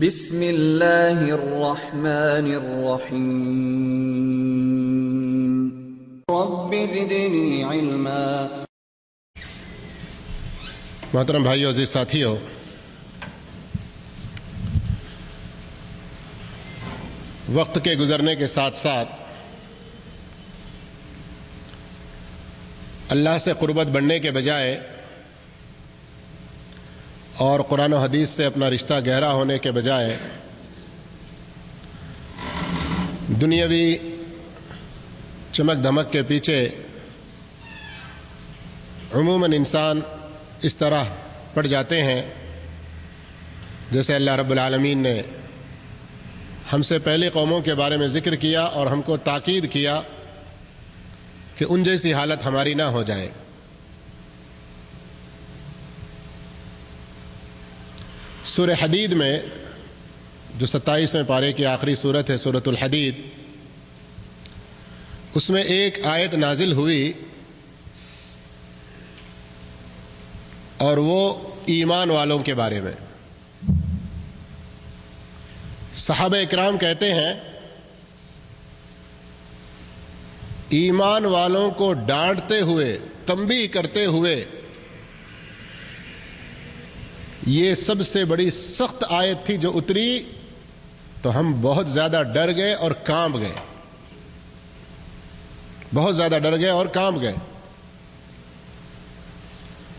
بسم اللہ الرحمن الرحیم رب زدنی علما۔ محترم بھائیو، عزیز ساتھیو، وقت کے گزرنے کے ساتھ ساتھ اللہ سے قربت بڑھنے کے بجائے اور قرآن و حدیث سے اپنا رشتہ گہرا ہونے کے بجائے دنیاوی چمک دھمک کے پیچھے عموماً انسان اس طرح پڑ جاتے ہیں جیسے اللہ رب العالمین نے ہم سے پہلے قوموں کے بارے میں ذکر کیا اور ہم کو تاکید کیا کہ ان جیسی حالت ہماری نہ ہو جائے۔ سورہ حدید میں جو 27ویں پارے کی آخری سورت ہے، سورۃ الحدید، اس میں ایک آیت نازل ہوئی اور وہ ایمان والوں کے بارے میں۔ صحابہ اکرام کہتے ہیں ایمان والوں کو ڈانٹتے ہوئے، تنبیہ کرتے ہوئے یہ سب سے بڑی سخت آیت تھی جو اتری، تو ہم بہت زیادہ ڈر گئے اور کانپ گئے، بہت زیادہ ڈر گئے اور کانپ گئے۔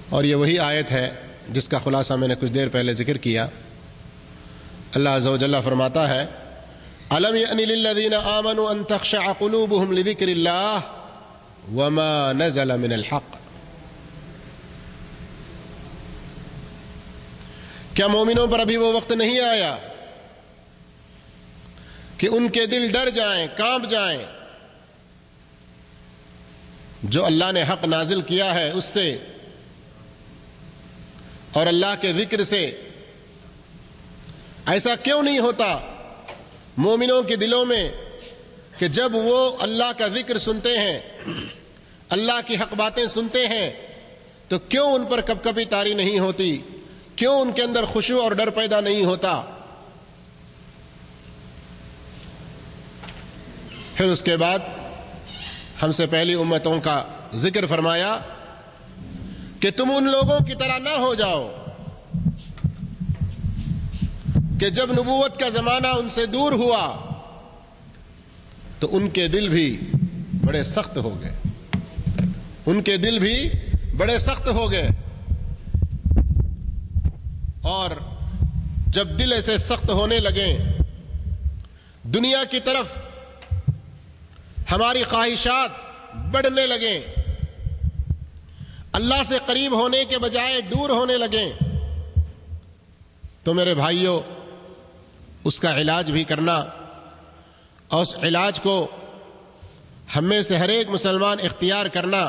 اور یہ وہی آیت ہے جس کا خلاصہ میں نے کچھ دیر پہلے ذکر کیا۔ اللہ عز و جل فرماتا ہے أَلَمْ يَأْنِ لِلَّذِينَ آمَنُوا أَن تَخْشَعَ قُلُوبُهُمْ لِذِكْرِ اللَّهِ وَمَا نَزَلَ مِنَ الْحَقِّ۔ کیا مومنوں پر ابھی وہ وقت نہیں آیا کہ ان کے دل ڈر جائیں، کانپ جائیں جو اللہ نے حق نازل کیا ہے اس سے اور اللہ کے ذکر سے؟ ایسا کیوں نہیں ہوتا مومنوں کے دلوں میں کہ جب وہ اللہ کا ذکر سنتے ہیں، اللہ کی حق باتیں سنتے ہیں، تو کیوں ان پر کپکپی طاری نہیں ہوتی؟ کیوں ان کے اندر خشوع اور ڈر پیدا نہیں ہوتا؟ پھر اس کے بعد ہم سے پہلی امتوں کا ذکر فرمایا کہ تم ان لوگوں کی طرح نہ ہو جاؤ کہ جب نبوت کا زمانہ ان سے دور ہوا تو ان کے دل بھی بڑے سخت ہو گئے، ان کے دل بھی بڑے سخت ہو گئے۔ اور جب دل ایسے سخت ہونے لگیں، دنیا کی طرف ہماری خواہشات بڑھنے لگیں، اللہ سے قریب ہونے کے بجائے دور ہونے لگیں، تو میرے بھائیوں اس کا علاج بھی کرنا، اور اس علاج کو ہم میں سے ہر ایک مسلمان اختیار کرنا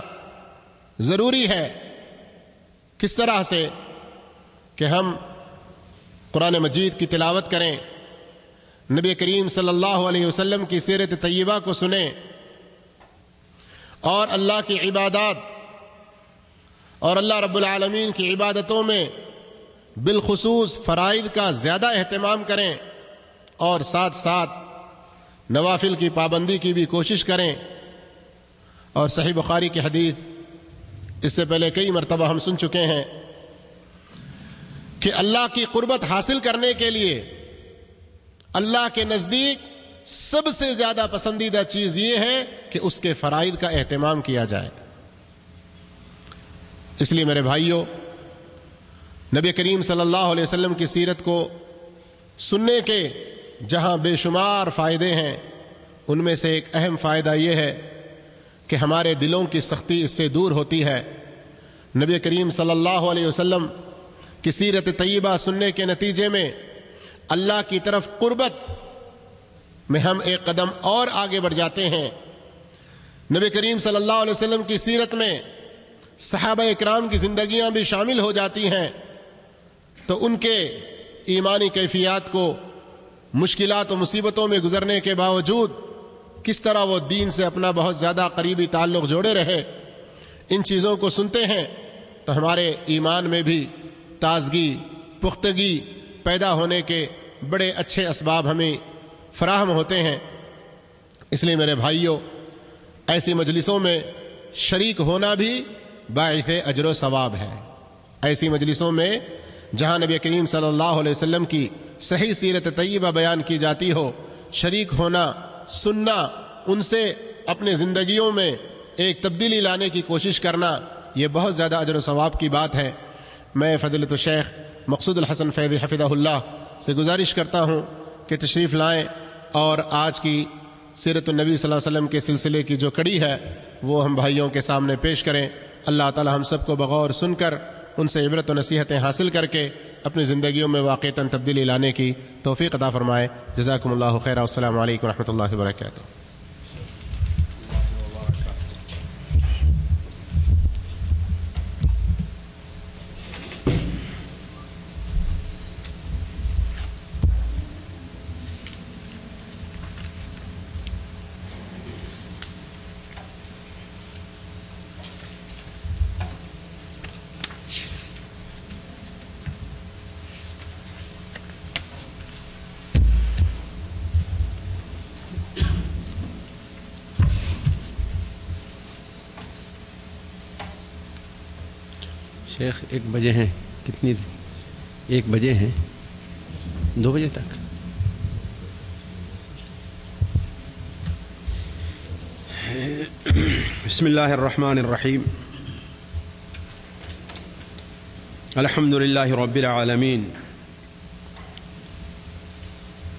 ضروری ہے۔ کس طرح سے؟ کہ ہم قرآن مجید کی تلاوت کریں، نبی کریم صلی اللہ علیہ وسلم کی سیرت طیبہ کو سنیں، اور اللہ کی عبادات اور اللہ رب العالمین کی عبادتوں میں بالخصوص فرائض کا زیادہ اہتمام کریں، اور ساتھ ساتھ نوافل کی پابندی کی بھی کوشش کریں۔ اور صحیح بخاری کی حدیث اس سے پہلے کئی مرتبہ ہم سن چکے ہیں کہ اللہ کی قربت حاصل کرنے کے لیے اللہ کے نزدیک سب سے زیادہ پسندیدہ چیز یہ ہے کہ اس کے فرائض کا اہتمام کیا جائے۔ اس لیے میرے بھائیوں، نبی کریم صلی اللہ علیہ وسلم کی سیرت کو سننے کے جہاں بے شمار فائدے ہیں، ان میں سے ایک اہم فائدہ یہ ہے کہ ہمارے دلوں کی سختی اس سے دور ہوتی ہے۔ نبی کریم صلی اللہ علیہ وسلم کی سیرت طیبہ سننے کے نتیجے میں اللہ کی طرف قربت میں ہم ایک قدم اور آگے بڑھ جاتے ہیں۔ نبی کریم صلی اللہ علیہ وسلم کی سیرت میں صحابہ اکرام کی زندگیاں بھی شامل ہو جاتی ہیں، تو ان کے ایمانی کیفیات کو مشکلات و مصیبتوں میں گزرنے کے باوجود کس طرح وہ دین سے اپنا بہت زیادہ قریبی تعلق جوڑے رہے، ان چیزوں کو سنتے ہیں تو ہمارے ایمان میں بھی تازگی، پختگی پیدا ہونے کے بڑے اچھے اسباب ہمیں فراہم ہوتے ہیں۔ اس لیے میرے بھائیوں، ایسی مجلسوں میں شریک ہونا بھی باعث اجر و ثواب ہے۔ ایسی مجلسوں میں جہاں نبی کریم صلی اللہ علیہ وسلم کی صحیح سیرت طیبہ بیان کی جاتی ہو، شریک ہونا، سننا، ان سے اپنے زندگیوں میں ایک تبدیلی لانے کی کوشش کرنا، یہ بہت زیادہ اجر و ثواب کی بات ہے۔ میں فضیلت الشیخ مقصود الحسن فیضی حفظہ اللہ سے گزارش کرتا ہوں کہ تشریف لائیں اور آج کی سیرت النبی صلی اللہ علیہ وسلم کے سلسلے کی جو کڑی ہے وہ ہم بھائیوں کے سامنے پیش کریں۔ اللہ تعالی ہم سب کو بغور سن کر ان سے عبرت و نصیحتیں حاصل کر کے اپنی زندگیوں میں واقعتاً تبدیلی لانے کی توفیق عطا فرمائے۔ جزاکم اللہ خیرا، والسلام علیکم ورحمۃ اللہ وبرکاتہ۔ شیخ 1 بجے ہیں، کتنی 1 بجے ہیں، 2 بجے تک؟ بسم اللہ الرحمن الرحیم، الحمد للہ رب العالمین،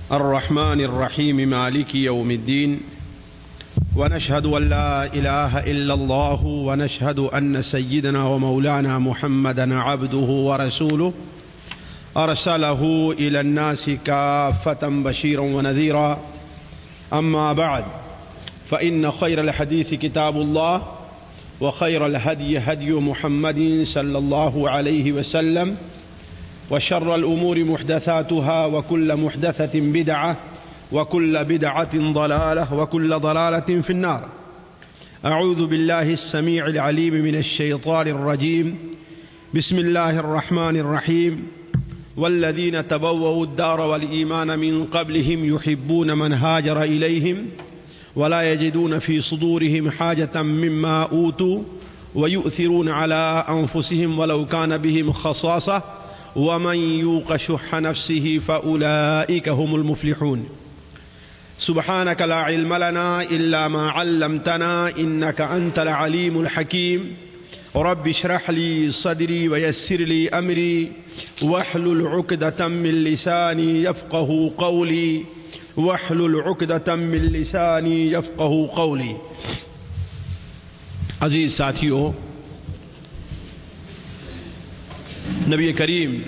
الرحمن الرحیم، مالک یوم الدین، ونشهد أن لا إله إلا الله، ونشهد أن سيدنا ومولانا محمدا عبده ورسوله أرسله إلى الناس كافة بشيرا ونذيرا. أما بعد، فإن خير الحديث كتاب الله، وخير الهدي هدي محمد صلى الله عليه وسلم، وشر الأمور محدثاتها، وكل محدثة بدعة، وكل بدعة ضلالة، وكل ضلالة في النار. أعوذ بالله السميع العليم من الشيطان الرجيم. بسم الله الرحمن الرحيم. والذين تبوؤوا الدار والإيمان من قبلهم يحبون من هاجر إليهم ولا يجدون في صدورهم حاجة مما أوتوا ويؤثرون على أنفسهم ولو كان بهم خصاصة ومن يوق شح نفسه فأولئك هم المفلحون. سبحانك لا علم لنا إلا ما علمتنا إنك أنت العليم الحكيم. رب اشرح لي صدري ويسر لي أمري واحلل عقدة من لساني يفقه قولي واحلل عقدة من لساني يفقه قولي. عزیز ساتھیو، نبی کریم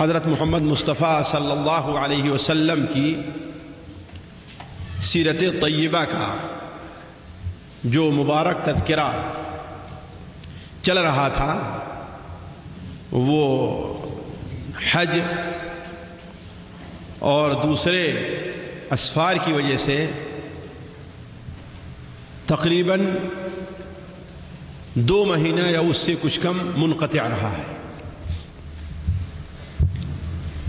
حضرت محمد مصطفیٰ صلی اللہ علیہ وسلم کی سیرت طیبہ کا جو مبارک تذکرہ چل رہا تھا، وہ حج اور دوسرے اسفار کی وجہ سے تقریباً 2 مہینہ یا اس سے کچھ کم منقطع رہا ہے۔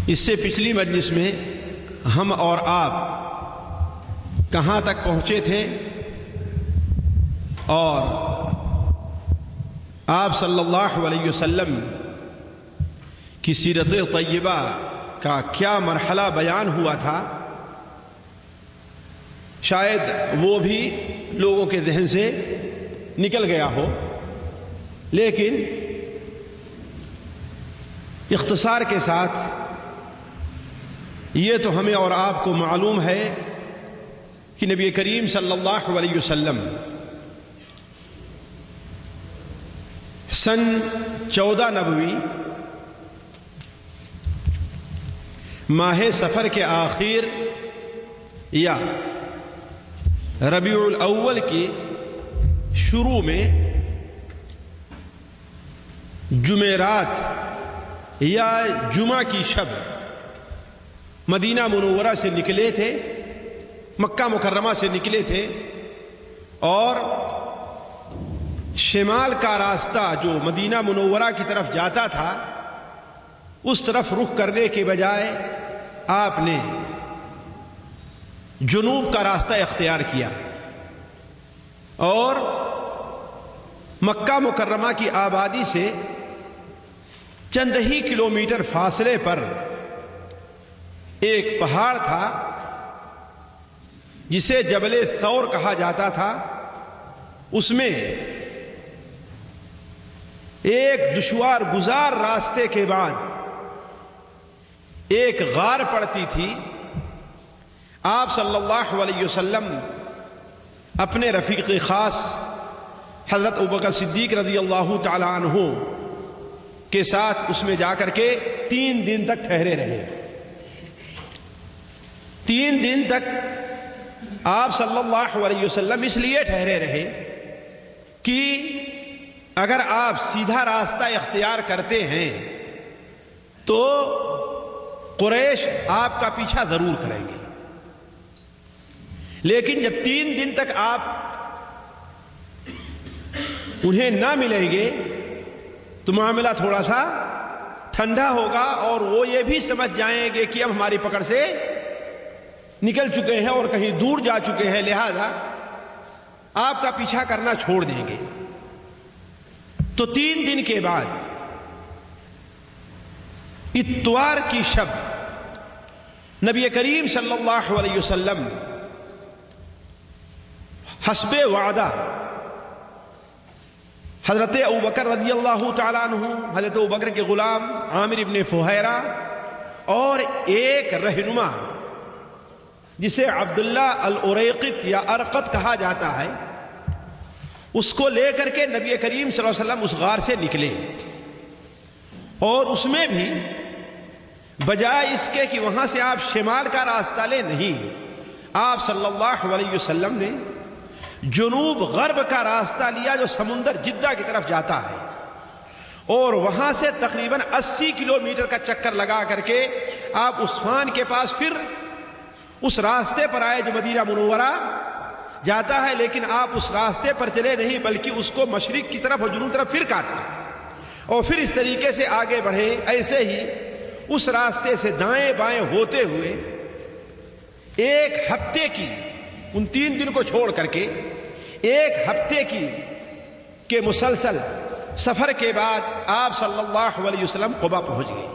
اس سے پچھلی مجلس میں ہم اور آپ کہاں تک پہنچے تھے اور آپ صلی اللہ علیہ وسلم کی سیرت طیبہ کا کیا مرحلہ بیان ہوا تھا، شاید وہ بھی لوگوں کے ذہن سے نکل گیا ہو، لیکن اختصار کے ساتھ یہ تو ہمیں اور آپ کو معلوم ہے کہ نبی کریم صلی اللہ علیہ وسلم سن 14 نبوی ماہ سفر کے آخر یا ربیع الاول کی شروع میں جمعرات یا جمعہ کی شب مدینہ منورہ سے نکلے تھے، مکہ مکرمہ سے نکلے تھے، اور شمال کا راستہ جو مدینہ منورہ کی طرف جاتا تھا اس طرف رخ کرنے کے بجائے آپ نے جنوب کا راستہ اختیار کیا اور مکہ مکرمہ کی آبادی سے چند ہی کلومیٹر فاصلے پر ایک پہاڑ تھا جسے جبل ثور کہا جاتا تھا. اس میں ایک دشوار گزار راستے کے بعد ایک غار پڑتی تھی. آپ صلی اللہ علیہ وسلم اپنے رفیق خاص حضرت ابوبکر صدیق رضی اللہ تعالی عنہ کے ساتھ اس میں جا کر کے 3 دن تک ٹھہرے رہے. 3 دن تک آپ صلی اللہ علیہ وسلم اس لیے ٹھہرے رہے کہ اگر آپ سیدھا راستہ اختیار کرتے ہیں تو قریش آپ کا پیچھا ضرور کریں گے، لیکن جب 3 دن تک آپ انہیں نہ ملیں گے تو معاملہ تھوڑا سا ٹھنڈا ہوگا اور وہ یہ بھی سمجھ جائیں گے کہ اب ہماری پکڑ سے نکل چکے ہیں اور کہیں دور جا چکے ہیں، لہذا آپ کا پیچھا کرنا چھوڑ دیں گے. تو 3 دن کے بعد اتوار کی شب نبی کریم صلی اللہ علیہ وسلم حسب وعدہ حضرت ابوبکر رضی اللہ تعالیٰ عنہ، حضرت ابوبکر کے غلام عامر ابن فہیرہ اور ایک رہنما جسے عبداللہ العریقط یا ارقط کہا جاتا ہے، اس کو لے کر کے نبی کریم صلی اللہ علیہ وسلم اس غار سے نکلے. اور اس میں بھی بجائے اس کے کہ وہاں سے آپ شمال کا راستہ لے، نہیں، آپ صلی اللہ علیہ وسلم نے جنوب غرب کا راستہ لیا جو سمندر جدہ کی طرف جاتا ہے، اور وہاں سے تقریباً 80 کلومیٹر کا چکر لگا کر کے آپ عثمان کے پاس پھر اس راستے پر آئے جو مدینہ منورہ جاتا ہے. لیکن آپ اس راستے پر چلے نہیں بلکہ اس کو مشرق کی طرف اور جنوب طرف پھر کاٹا اور پھر اس طریقے سے آگے بڑھے. ایسے ہی اس راستے سے دائیں بائیں ہوتے ہوئے 1 ہفتے کی، ان 3 دن کو چھوڑ کر کے 1 ہفتے کی کے مسلسل سفر کے بعد آپ صلی اللہ علیہ وسلم قبا پہنچ گئے.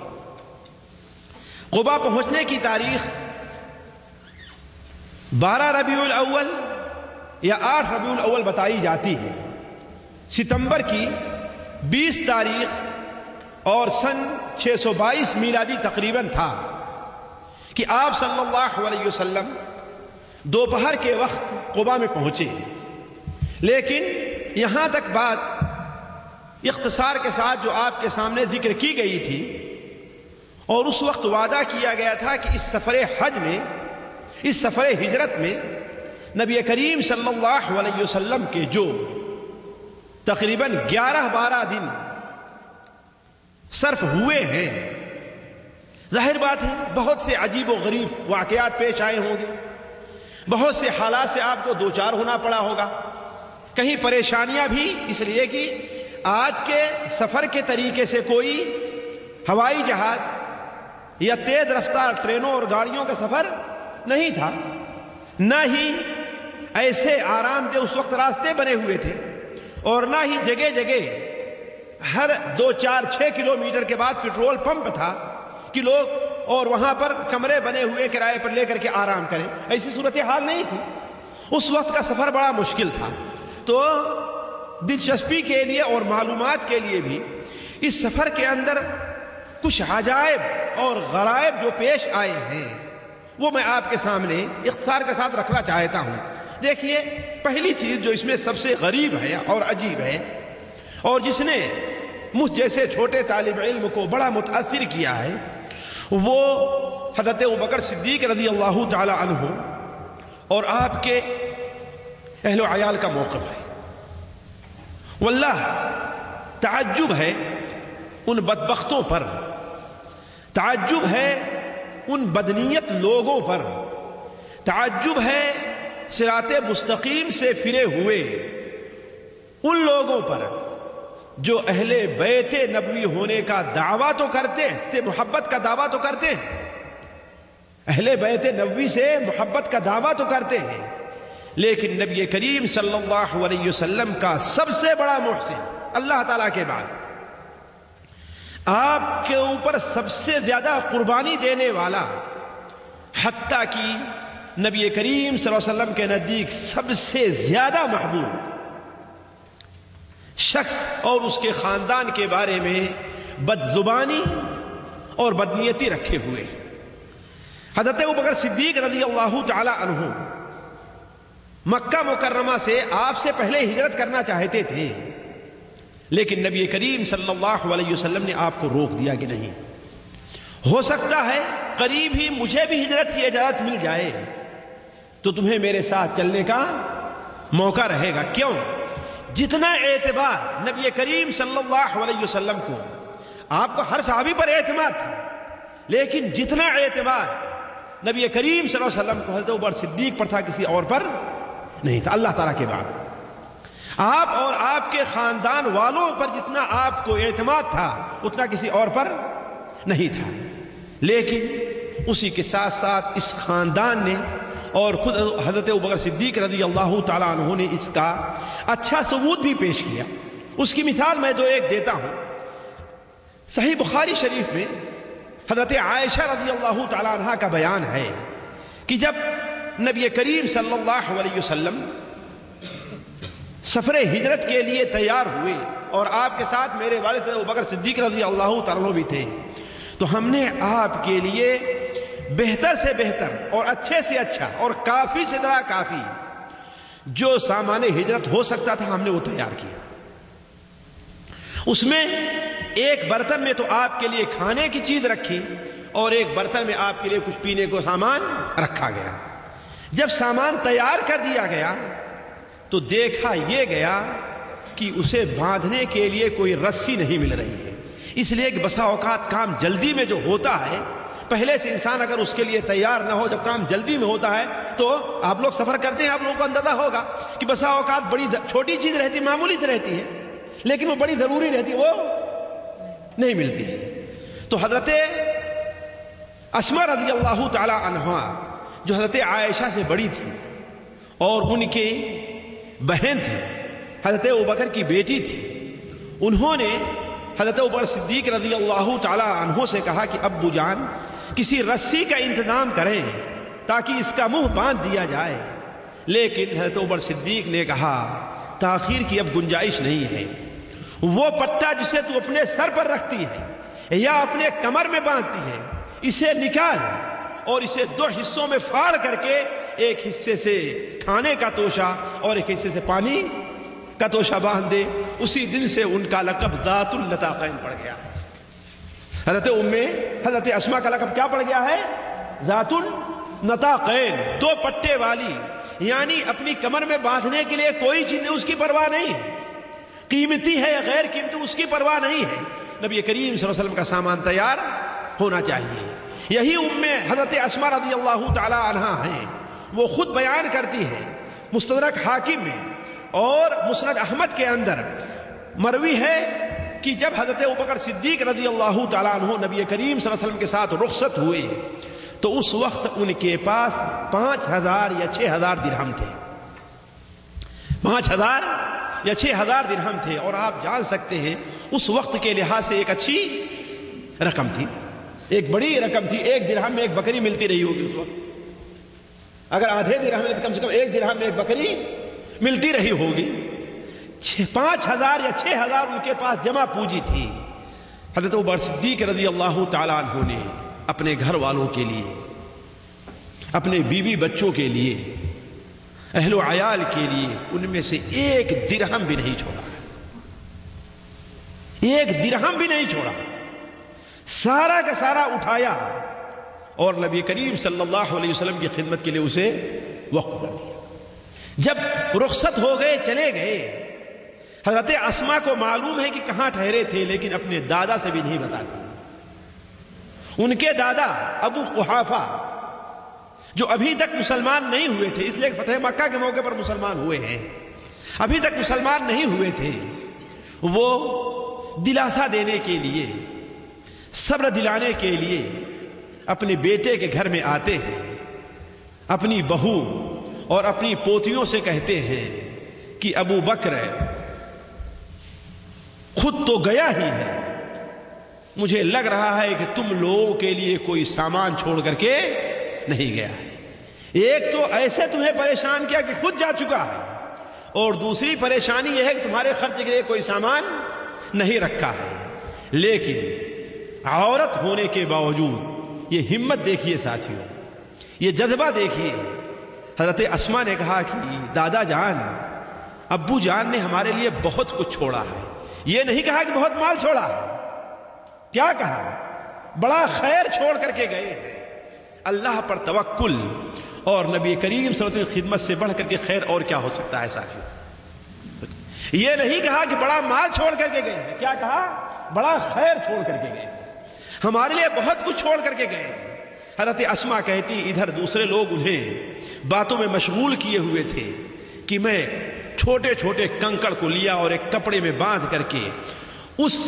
قبا پہنچنے کی تاریخ 12 ربیع الاول یا 8 ربیع الاول بتائی جاتی ہے. ستمبر کی 20 تاریخ اور سن 622 میلادی تقریباً تھا کہ آپ صلی اللہ علیہ وسلم دوپہر کے وقت قبا میں پہنچے. لیکن یہاں تک بات اختصار کے ساتھ جو آپ کے سامنے ذکر کی گئی تھی، اور اس وقت وعدہ کیا گیا تھا کہ اس سفر حج میں، اس سفر ہجرت میں نبی کریم صلی اللہ علیہ وسلم کے جو تقریباً 11-12 دن صرف ہوئے ہیں، ظاہر بات ہے بہت سے عجیب و غریب واقعات پیش آئے ہوں گے، بہت سے حالات سے آپ کو دوچار ہونا پڑا ہوگا، کہیں پریشانیاں بھی، اس لیے کہ آج کے سفر کے طریقے سے کوئی ہوائی جہاز یا تیز رفتار ٹرینوں اور گاڑیوں کا سفر نہیں تھا، نہ ہی ایسے آرام دہ اس وقت راستے بنے ہوئے تھے، اور نہ ہی جگہ جگہ ہر 2-4-6 کلومیٹر کے بعد پیٹرول پمپ تھا کہ لوگ اور وہاں پر کمرے بنے ہوئے کرائے پر لے کر کے آرام کریں. ایسی صورتحال نہیں تھی. اس وقت کا سفر بڑا مشکل تھا. تو دلچسپی کے لیے اور معلومات کے لیے بھی اس سفر کے اندر کچھ عجائب اور غرائب جو پیش آئے ہیں وہ میں آپ کے سامنے اختصار کے ساتھ رکھنا چاہتا ہوں. دیکھیے، پہلی چیز جو اس میں سب سے غریب ہے اور عجیب ہے اور جس نے مجھ جیسے چھوٹے طالب علم کو بڑا متاثر کیا ہے، وہ حضرت ابوبکر صدیق رضی اللہ تعالی عنہ اور آپ کے اہل و عیال کا موقف ہے. واللہ تعجب ہے ان بدبختوں پر، تعجب ہے ان بدنیت لوگوں پر، تعجب ہے صراط مستقیم سے پھرے ہوئے ان لوگوں پر جو اہل بیت نبوی ہونے کا دعویٰ تو کرتے ہیں، سے محبت کا دعویٰ تو کرتے ہیں، اہل بیت نبوی سے محبت کا دعویٰ تو کرتے ہیں، لیکن نبی کریم صلی اللہ علیہ وسلم کا سب سے بڑا محسن اللہ تعالیٰ کے بعد، آپ کے اوپر سب سے زیادہ قربانی دینے والا، حتیٰ کہ نبی کریم صلی اللہ علیہ وسلم کے نزدیک سب سے زیادہ محبوب شخص اور اس کے خاندان کے بارے میں بد زبانی اور بدنیتی رکھے ہوئے حضرت ابوبکر صدیق رضی اللہ تعالی عنہ مکہ مکرمہ سے آپ سے پہلے ہجرت کرنا چاہتے تھے، لیکن نبی کریم صلی اللہ علیہ وسلم نے آپ کو روک دیا کہ نہیں، ہو سکتا ہے قریب ہی مجھے بھی ہجرت کی اجازت مل جائے تو تمہیں میرے ساتھ چلنے کا موقع رہے گا۔ کیوں؟ جتنا اعتبار نبی کریم صلی اللہ علیہ وسلم کو، آپ کو ہر صحابی پر اعتماد تھا، لیکن جتنا اعتبار نبی کریم صلی اللہ علیہ وسلم کو حضرت ابوبکر صدیق پر تھا کسی اور پر نہیں تھا، اللہ تعالیٰ کے بعد آپ اور آپ کے خاندان والوں پر جتنا آپ کو اعتماد تھا اتنا کسی اور پر نہیں تھا، لیکن اسی کے ساتھ ساتھ اس خاندان نے اور خود حضرت ابوبکر صدیق رضی اللہ تعالیٰ عنہ نے اس کا اچھا ثبوت بھی پیش کیا۔ اس کی مثال میں دو ایک دیتا ہوں۔ صحیح بخاری شریف میں حضرت عائشہ رضی اللہ تعالیٰ عنہ کا بیان ہے کہ جب نبی کریم صلی اللہ علیہ وسلم سفر ہجرت کے لیے تیار ہوئے اور آپ کے ساتھ میرے والد ابوبکر صدیق رضی اللہ تعالیٰ عنہ بھی تھے، تو ہم نے آپ کے لیے بہتر سے بہتر اور اچھے سے اچھا اور کافی سے زیادہ کافی جو سامان ہجرت ہو سکتا تھا ہم نے وہ تیار کیا۔ اس میں ایک برتن میں تو آپ کے لیے کھانے کی چیز رکھی اور ایک برتن میں آپ کے لیے کچھ پینے کو سامان رکھا گیا۔ جب سامان تیار کر دیا گیا تو دیکھا یہ گیا کہ اسے باندھنے کے لیے کوئی رسی نہیں مل رہی ہے، اس لیے کہ بسا اوقات کام جلدی میں جو ہوتا ہے، پہلے سے انسان اگر اس کے لیے تیار نہ ہو، جب کام جلدی میں ہوتا ہے تو آپ لوگ سفر کرتے ہیں، آپ لوگوں کو اندازہ ہوگا کہ بسا اوقات بڑی چھوٹی چیز رہتی، معمولی سے رہتی ہے، لیکن وہ بڑی ضروری رہتی، وہ نہیں ملتی ہے۔ تو حضرت اسماء رضی اللہ تعالی عنہا جو حضرت عائشہ سے بڑی تھی اور ان کی بہن تھی، حضرت ابوبکر کی بیٹی تھی، انہوں نے حضرت ابوبکر صدیق رضی اللہ تعالی عنہ سے کہا کہ ابو جان کسی رسی کا انتظام کریں تاکہ اس کا منہ باندھ دیا جائے، لیکن حضرت ابوبکر صدیق نے کہا تاخیر کی اب گنجائش نہیں ہے، وہ پٹا جسے تو اپنے سر پر رکھتی ہے یا اپنے کمر میں باندھتی ہے اسے نکال اور اسے دو حصوں میں پھاڑ کر کے ایک حصے سے کھانے کا توشہ اور ایک حصے سے پانی کا توشہ باندھ دے۔ اسی دن سے ان کا لقب ذات النطاقین پڑ گیا۔ حضرت اسماء کا لقب کیا پڑ گیا ہے؟ ذات النطاقین، دو پٹے والی، یعنی اپنی کمر میں باندھنے کے لیے کوئی چیز اس کی پرواہ نہیں ہے، قیمتی ہے یا غیر قیمتی اس کی پرواہ نہیں ہے، نبی کریم صلی اللہ علیہ وسلم کا سامان تیار ہونا چاہیے۔ یہی حضرت اسماء رضی اللہ تعالی عنہا ہیں، وہ خود بیان کرتی ہیں مستدرک حاکم میں اور مسند احمد کے اندر مروی ہے کہ جب حضرت ابوبکر صدیق رضی اللہ تعالیٰ عنہ نبی کریم صلی اللہ علیہ وسلم کے ساتھ رخصت ہوئے تو اس وقت ان کے پاس 5000 یا 6000 درہم تھے، 5000 یا 6000 درہم تھے، اور آپ جان سکتے ہیں اس وقت کے لحاظ سے ایک اچھی رقم تھی، ایک بڑی رقم تھی۔ ایک درہم میں ایک بکری ملتی رہی ہوگی اس وقت، اگر آدھے درہم میں تو کم سے کم ایک درہم میں ایک بکری ملتی رہی ہوگی۔ 5000 یا 6000 ان کے پاس جمع پونجی تھی۔ حضرت ابوبکر صدیق رضی اللہ تعالیٰ عنہ نے اپنے گھر والوں کے لیے، اپنے بیوی بچوں کے لیے، اہل و عیال کے لیے ان میں سے ایک درہم بھی نہیں چھوڑا، ایک درہم بھی نہیں چھوڑا، سارا کا سارا اٹھایا اور نبی کریم صلی اللہ علیہ وسلم کی خدمت کے لیے اسے وقف کر دیا۔ جب رخصت ہو گئے، چلے گئے، حضرت اسماء کو معلوم ہے کہ کہاں ٹھہرے تھے، لیکن اپنے دادا سے بھی نہیں بتاتی۔ ان کے دادا ابو قحافہ جو ابھی تک مسلمان نہیں ہوئے تھے، اس لیے فتح مکہ کے موقع پر مسلمان ہوئے ہیں، ابھی تک مسلمان نہیں ہوئے تھے، وہ دلاسا دینے کے لیے، صبر دلانے کے لیے اپنے بیٹے کے گھر میں آتے ہیں، اپنی بہو اور اپنی پوتیوں سے کہتے ہیں کہ ابو بکر خود تو گیا ہی ہے، مجھے لگ رہا ہے کہ تم لوگوں کے لیے کوئی سامان چھوڑ کر کے نہیں گیا ہے۔ ایک تو ایسے تمہیں پریشان کیا کہ خود جا چکا ہے، اور دوسری پریشانی یہ ہے کہ تمہارے خرچ کے لیے کوئی سامان نہیں رکھا ہے۔ لیکن عورت ہونے کے باوجود یہ ہمت دیکھیے ساتھیوں، یہ جذبہ دیکھیے۔ حضرت اسماء نے کہا کہ دادا جان، ابو جان نے ہمارے لیے بہت کچھ چھوڑا ہے۔ یہ نہیں کہا کہ بہت مال چھوڑا ہے، کیا کہا؟ بڑا خیر چھوڑ کر کے گئے ہیں۔ اللہ پر توکل اور نبی کریم صلی اللہ علیہ وسلم کی خدمت سے بڑھ کر کے خیر اور کیا ہو سکتا ہے ساتھیوں؟ یہ نہیں کہا کہ بڑا مال چھوڑ کر کے گئے ہیں، کیا کہا؟ بڑا خیر چھوڑ کر کے گئے، ہمارے لیے بہت کچھ چھوڑ کر کے گئے۔ حضرت اسماء کہتی ادھر دوسرے لوگ انہیں باتوں میں مشغول کیے ہوئے تھے کہ میں چھوٹے چھوٹے کنکڑ کو لیا اور ایک کپڑے میں باندھ کر کے اس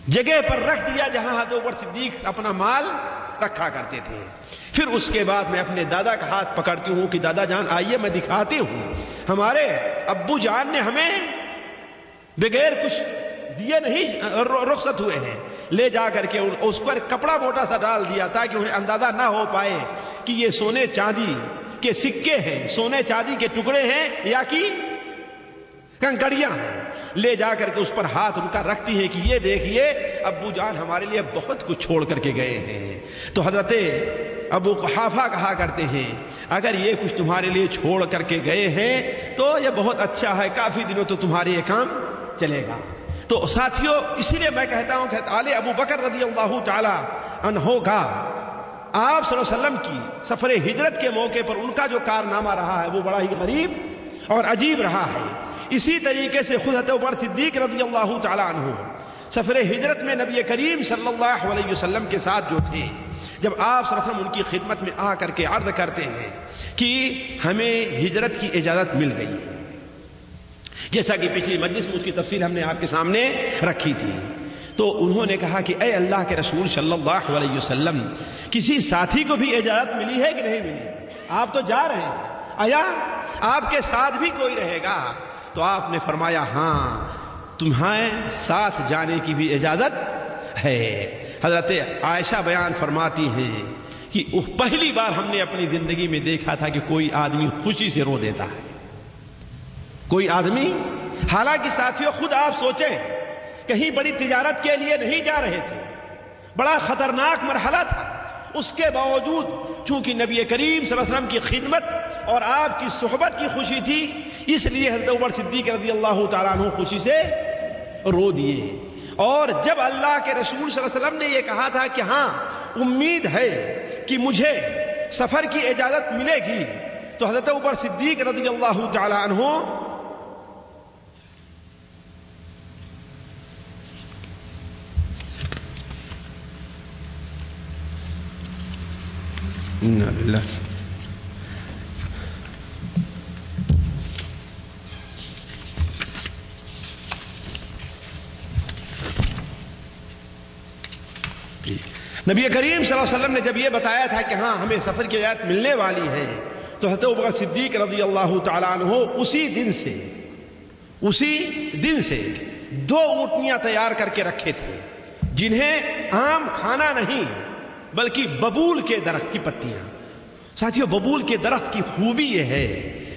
جگہ پر رکھ دیا جہاں حضرت عمر صدیق اپنا مال رکھا کرتے تھے۔ پھر اس کے بعد میں اپنے دادا کا ہاتھ پکڑتی ہوں کہ دادا جان آئیے میں دکھاتی ہوں، ہمارے ابو جان نے ہمیں بغیر کچھ دیے نہیں رخصت ہوئے ہیں۔ لے جا کر کے اس پر کپڑا موٹا سا ڈال دیا تاکہ انہیں اندازہ نہ ہو پائے کہ یہ سونے چاندی کے سکے ہیں، سونے چاندی کے ٹکڑے ہیں یا کہ کنکڑیاں ہیں۔ لے جا کر کے اس پر ہاتھ ان کا رکھتی ہیں کہ یہ دیکھیے ابو جان ہمارے لیے بہت کچھ چھوڑ کر کے گئے ہیں۔ تو حضرت ابو قحافہ کہا کرتے ہیں اگر یہ کچھ تمہارے لیے چھوڑ کر کے گئے ہیں تو یہ بہت اچھا ہے، کافی دنوں تو تمہارے یہ کام چلے گا۔ تو ساتھیوں اسی لیے میں کہتا ہوں کہ آل ابو بکر رضی اللہ تعالی عنہ کا آپ صلی اللہ علیہ وسلم کی سفر ہجرت کے موقع پر ان کا جو کارنامہ رہا ہے وہ بڑا ہی غریب اور عجیب رہا ہے۔ اسی طریقے سے خود حضرت عمر صدیق رضی اللہ تعالی عنہ سفر ہجرت میں نبی کریم صلی اللہ علیہ وسلم کے ساتھ جو تھے، جب آپ صلی اللہ علیہ وسلم ان کی خدمت میں آ کر کے عرض کرتے ہیں کہ ہمیں ہجرت کی اجازت مل گئی ہے، جیسا کہ پچھلی مجلس میں اس کی تفصیل ہم نے آپ کے سامنے رکھی تھی، تو انہوں نے کہا کہ اے اللہ کے رسول صلی اللہ علیہ وسلم، کسی ساتھی کو بھی اجازت ملی ہے کہ نہیں ملی؟ آپ تو جا رہے ہیں، آیا آپ کے ساتھ بھی کوئی رہے گا؟ تو آپ نے فرمایا ہاں تمہیں ساتھ جانے کی بھی اجازت ہے۔ حضرت عائشہ بیان فرماتی ہیں کہ پہلی بار ہم نے اپنی زندگی میں دیکھا تھا کہ کوئی آدمی خوشی سے رو دیتا ہے، کوئی آدمی، حالانکہ ساتھیوں خود آپ سوچیں کہیں بڑی تجارت کے لیے نہیں جا رہے تھے، بڑا خطرناک مرحلہ تھا، اس کے باوجود چونکہ نبی کریم صلی اللہ علیہ وسلم کی خدمت اور آپ کی صحبت کی خوشی تھی، اس لیے حضرت عمر صدیق رضی اللہ تعالیٰ عنہ خوشی سے رو دیے۔ اور جب اللہ کے رسول صلی اللہ علیہ وسلم نے یہ کہا تھا کہ ہاں امید ہے کہ مجھے سفر کی اجازت ملے گی، تو حضرت عمر صدیق رضی اللہ تعالیٰ عنہ نبی کریم صلی اللہ علیہ وسلم نے جب یہ بتایا تھا کہ ہاں ہمیں سفر کی اجازت ملنے والی ہے، تو حضرت ابوبکر صدیق رضی اللہ تعالیٰ عنہ اسی دن سے 2 اونٹنیاں تیار کر کے رکھے تھے، جنہیں عام کھانا نہیں بلکہ ببول کے درخت کی پتیاں۔ ساتھیوں ببول کے درخت کی خوبی یہ ہے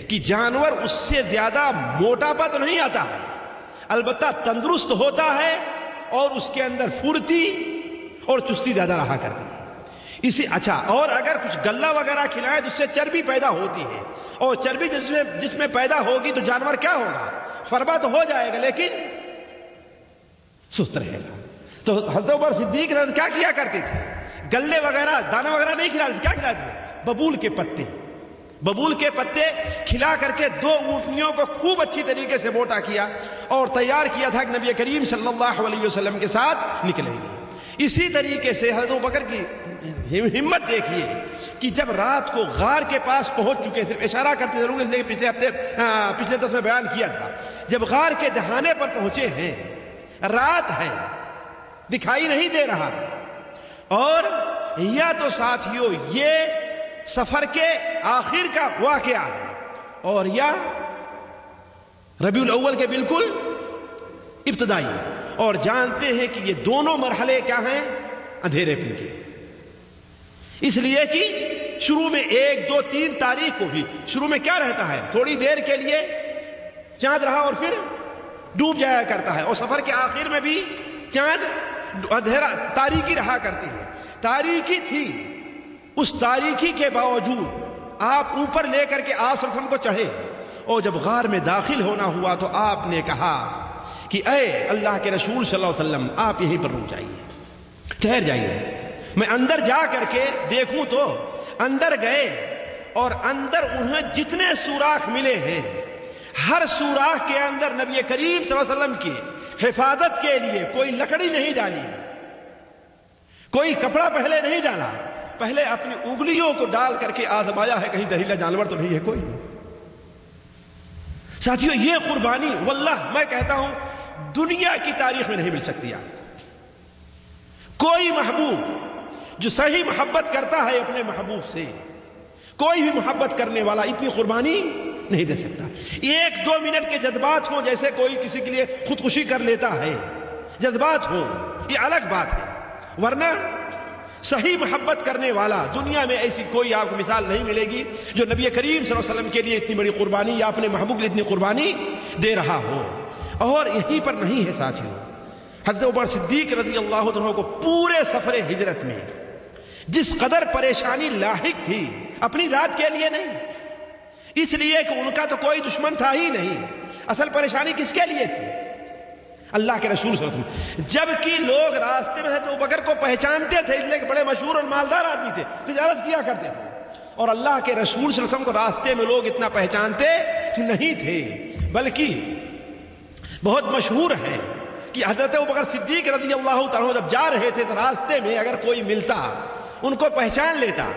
کہ جانور اس سے زیادہ موٹاپا تو نہیں آتا ہے، البتہ تندرست ہوتا ہے اور اس کے اندر پھرتی اور چستی زیادہ رہا کرتی ہے۔ اچھا، اور اگر کچھ گلہ وغیرہ کھلائیں تو اس سے چربی پیدا ہوتی ہے، اور چربی جس میں پیدا ہوگی تو جانور کیا ہوگا؟ فربا تو ہو جائے گا لیکن سست رہے گا۔ تو حضرت عمر صدیق کیا کیا کرتے تھے؟ گلے وغیرہ دانا وغیرہ نہیں کھلاتے، کیا کھلاتے تھے؟ ببول کے پتے کھلا کر کے 2 اونٹنیوں کو خوب اچھی طریقے سے موٹا کیا اور تیار کیا تھا کہ نبی کریم صلی اللہ علیہ وسلم کے ساتھ نکلے گی۔ اسی طریقے سے حضرت ابوبکر کی ہمت دیکھیے کہ جب رات کو غار کے پاس پہنچ چکے، صرف اشارہ کرتے ضرور اس لیے پچھلے دس میں بیان کیا تھا، جب غار کے دہانے پر پہنچے ہیں، رات ہے، دکھائی نہیں دے رہا، اور یا تو ساتھیوں یہ سفر کے آخر کا واقعہ ہے، اور یا ربیع الاول کے بالکل ابتدائی، اور جانتے ہیں کہ یہ دونوں مرحلے کیا ہیں؟ اندھیرے پن کے، اس لیے کہ شروع میں 1، 2، 3 تاریخ کو بھی شروع میں کیا رہتا ہے؟ تھوڑی دیر کے لیے چاند رہا اور پھر ڈوب جایا کرتا ہے، اور سفر کے آخر میں بھی چاند اندھیرا تاریکی رہا کرتی ہے، تاریکی تھی، اس تاریکی کے باوجود آپ اوپر لے کر کے آپ صلی اللہ علیہ وسلم کو چڑھے، اور جب غار میں داخل ہونا ہوا تو آپ نے کہا کہ اے اللہ کے رسول صلی اللہ علیہ وسلم، آپ یہیں پر رک جائیے، ٹھہر جائیے، میں اندر جا کر کے دیکھوں۔ تو اندر گئے، اور اندر انہیں جتنے سوراخ ملے ہیں، ہر سوراخ کے اندر نبی کریم صلی اللہ علیہ وسلم کی حفاظت کے لیے کوئی لکڑی نہیں ڈالی، کوئی کپڑا پہلے نہیں ڈالا، پہلے اپنی انگلیوں کو ڈال کر کے آزمایا ہے کہیں زہریلا جانور تو نہیں ہے کوئی۔ ساتھیوں، یہ قربانی واللہ میں کہتا ہوں دنیا کی تاریخ میں نہیں مل سکتی آپ کو۔ کوئی محبوب جو صحیح محبت کرتا ہے اپنے محبوب سے، کوئی بھی محبت کرنے والا اتنی قربانی نہیں دے سکتا۔ 1-2 منٹ کے جذبات ہوں، جیسے کوئی کسی کے لیے خودکشی کر لیتا ہے، جذبات ہوں، یہ الگ بات ہے، ورنہ صحیح محبت کرنے والا دنیا میں ایسی کوئی آپ کو مثال نہیں ملے گی جو نبی کریم صلی اللہ علیہ وسلم کے لیے اتنی بڑی قربانی یا اپنے محبوب کے لیے اتنی قربانی دے رہا ہو۔ اور یہیں پر نہیں ہے ساتھیوں، حضرت عمر صدیق رضی اللہ عنہ کو پورے سفر ہجرت میں جس قدر پریشانی لاحق تھی، اپنی ذات کے لیے نہیں، اس لیے کہ ان کا تو کوئی دشمن تھا ہی نہیں، اصل پریشانی کس کے لیے تھی؟ اللہ کے رسول صلی اللہ علیہ وسلم۔ جبکہ لوگ راستے میں حضرت ابوبکر کو پہچانتے تھے، اس لیے کہ بڑے مشہور اور مالدار آدمی تھے، تجارت کیا کرتے تھے، اور اللہ کے رسول صلی اللہ علیہ وسلم کو راستے میں لوگ اتنا پہچانتے نہیں تھے، بلکہ بہت مشہور ہے کہ حضرت ابوبکر صدیق رضی اللہ تعالیٰ جب جا رہے تھے تو راستے میں اگر کوئی ملتا، ان کو پہچان لیتا،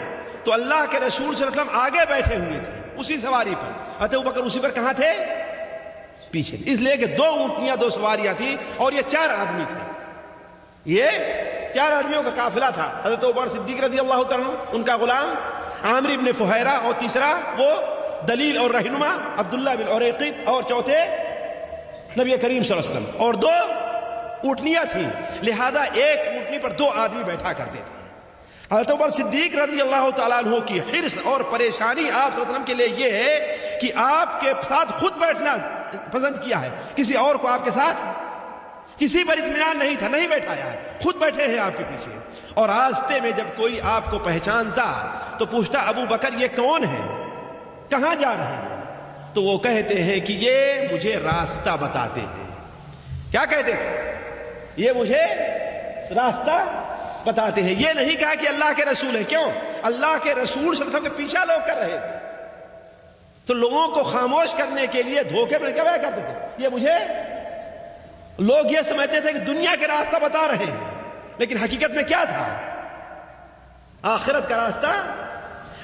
تو اللہ کے رسول صلی اللہ علیہ وسلم آگے بیٹھے ہوئے تھے اسی سواری پر، حضرت ابوبکر اسی پر کہاں تھے؟ پیچھے، اس لیے کہ 2 اونٹنیاں 2 سواریاں تھیں، اور یہ 4 آدمی تھے، یہ 4 آدمیوں کا قافلہ تھا۔ حضرت ابوبکر صدیق رضی اللہ تعالیٰ ان کا غلام عامر بن فہیرہ، اور تیسرا وہ دلیل اور رہنما عبداللہ بن عریقط، اور چوتھے نبی کریم صلی اللہ علیہ وسلم، اور 2 اونٹنیاں تھیں، لہذا ایک اونٹنی پر 2 آدمی بیٹھا کرتے تھے۔ حضرت عمر صدیق رضی اللہ تعالیٰ عنہ کی حرص اور پریشانی آپ صلی اللہ علیہ وسلم کے لیے یہ ہے کہ آپ کے ساتھ خود بیٹھنا پسند کیا ہے، کسی اور کو آپ کے ساتھ کسی پر اطمینان نہیں تھا، نہیں بیٹھایا ہے، خود بیٹھے ہیں آپ کے پیچھے۔ اور راستے میں جب کوئی آپ کو پہچانتا تو پوچھتا ابو بکر یہ کون ہے، کہاں جا رہے ہیں؟ تو وہ کہتے ہیں کہ یہ مجھے راستہ بتاتے ہیں۔ کیا کہتے تھے؟ یہ مجھے راستہ بتاتے ہیں۔ یہ نہیں کہا کہ اللہ کے رسول ہے، کیوں؟ اللہ کے رسول صلی اللہ علیہ وسلم کے پیچھا لوگ کر رہے تھے، تو لوگوں کو خاموش کرنے کے لیے دھوکے میں کیا کرتے تھے؟ یہ مجھے، لوگ یہ سمجھتے تھے کہ دنیا کے راستہ بتا رہے ہیں، لیکن حقیقت میں کیا تھا؟ آخرت کا راستہ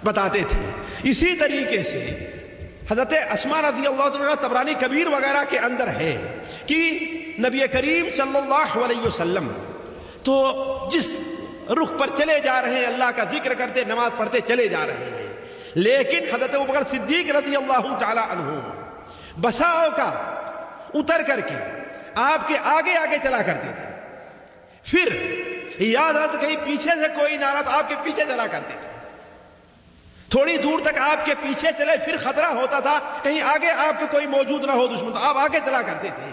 بتاتے تھے۔ اسی طریقے سے حضرت اسماء رضی اللہ عنہ طبرانی کبیر وغیرہ کے اندر ہے کہ نبی کریم صلی اللہ علیہ وسلم تو جس رخ پر چلے جا رہے ہیں، اللہ کا ذکر کرتے، نماز پڑھتے چلے جا رہے ہیں، لیکن حضرت ابوبکر صدیق رضی اللہ تعالی عنہ بسا اوقات اتر کر کے آپ کے آگے آگے چلا کرتے تھے، پھر یاد آتا کہیں پیچھے سے کوئی نہ رہا تو آپ کے پیچھے چلا کرتے تھے، تھوڑی دور تک آپ کے پیچھے چلے، پھر خطرہ ہوتا تھا کہیں آگے آپ کے کوئی موجود نہ ہو دشمن، تو آپ آگے چلا کرتے تھے۔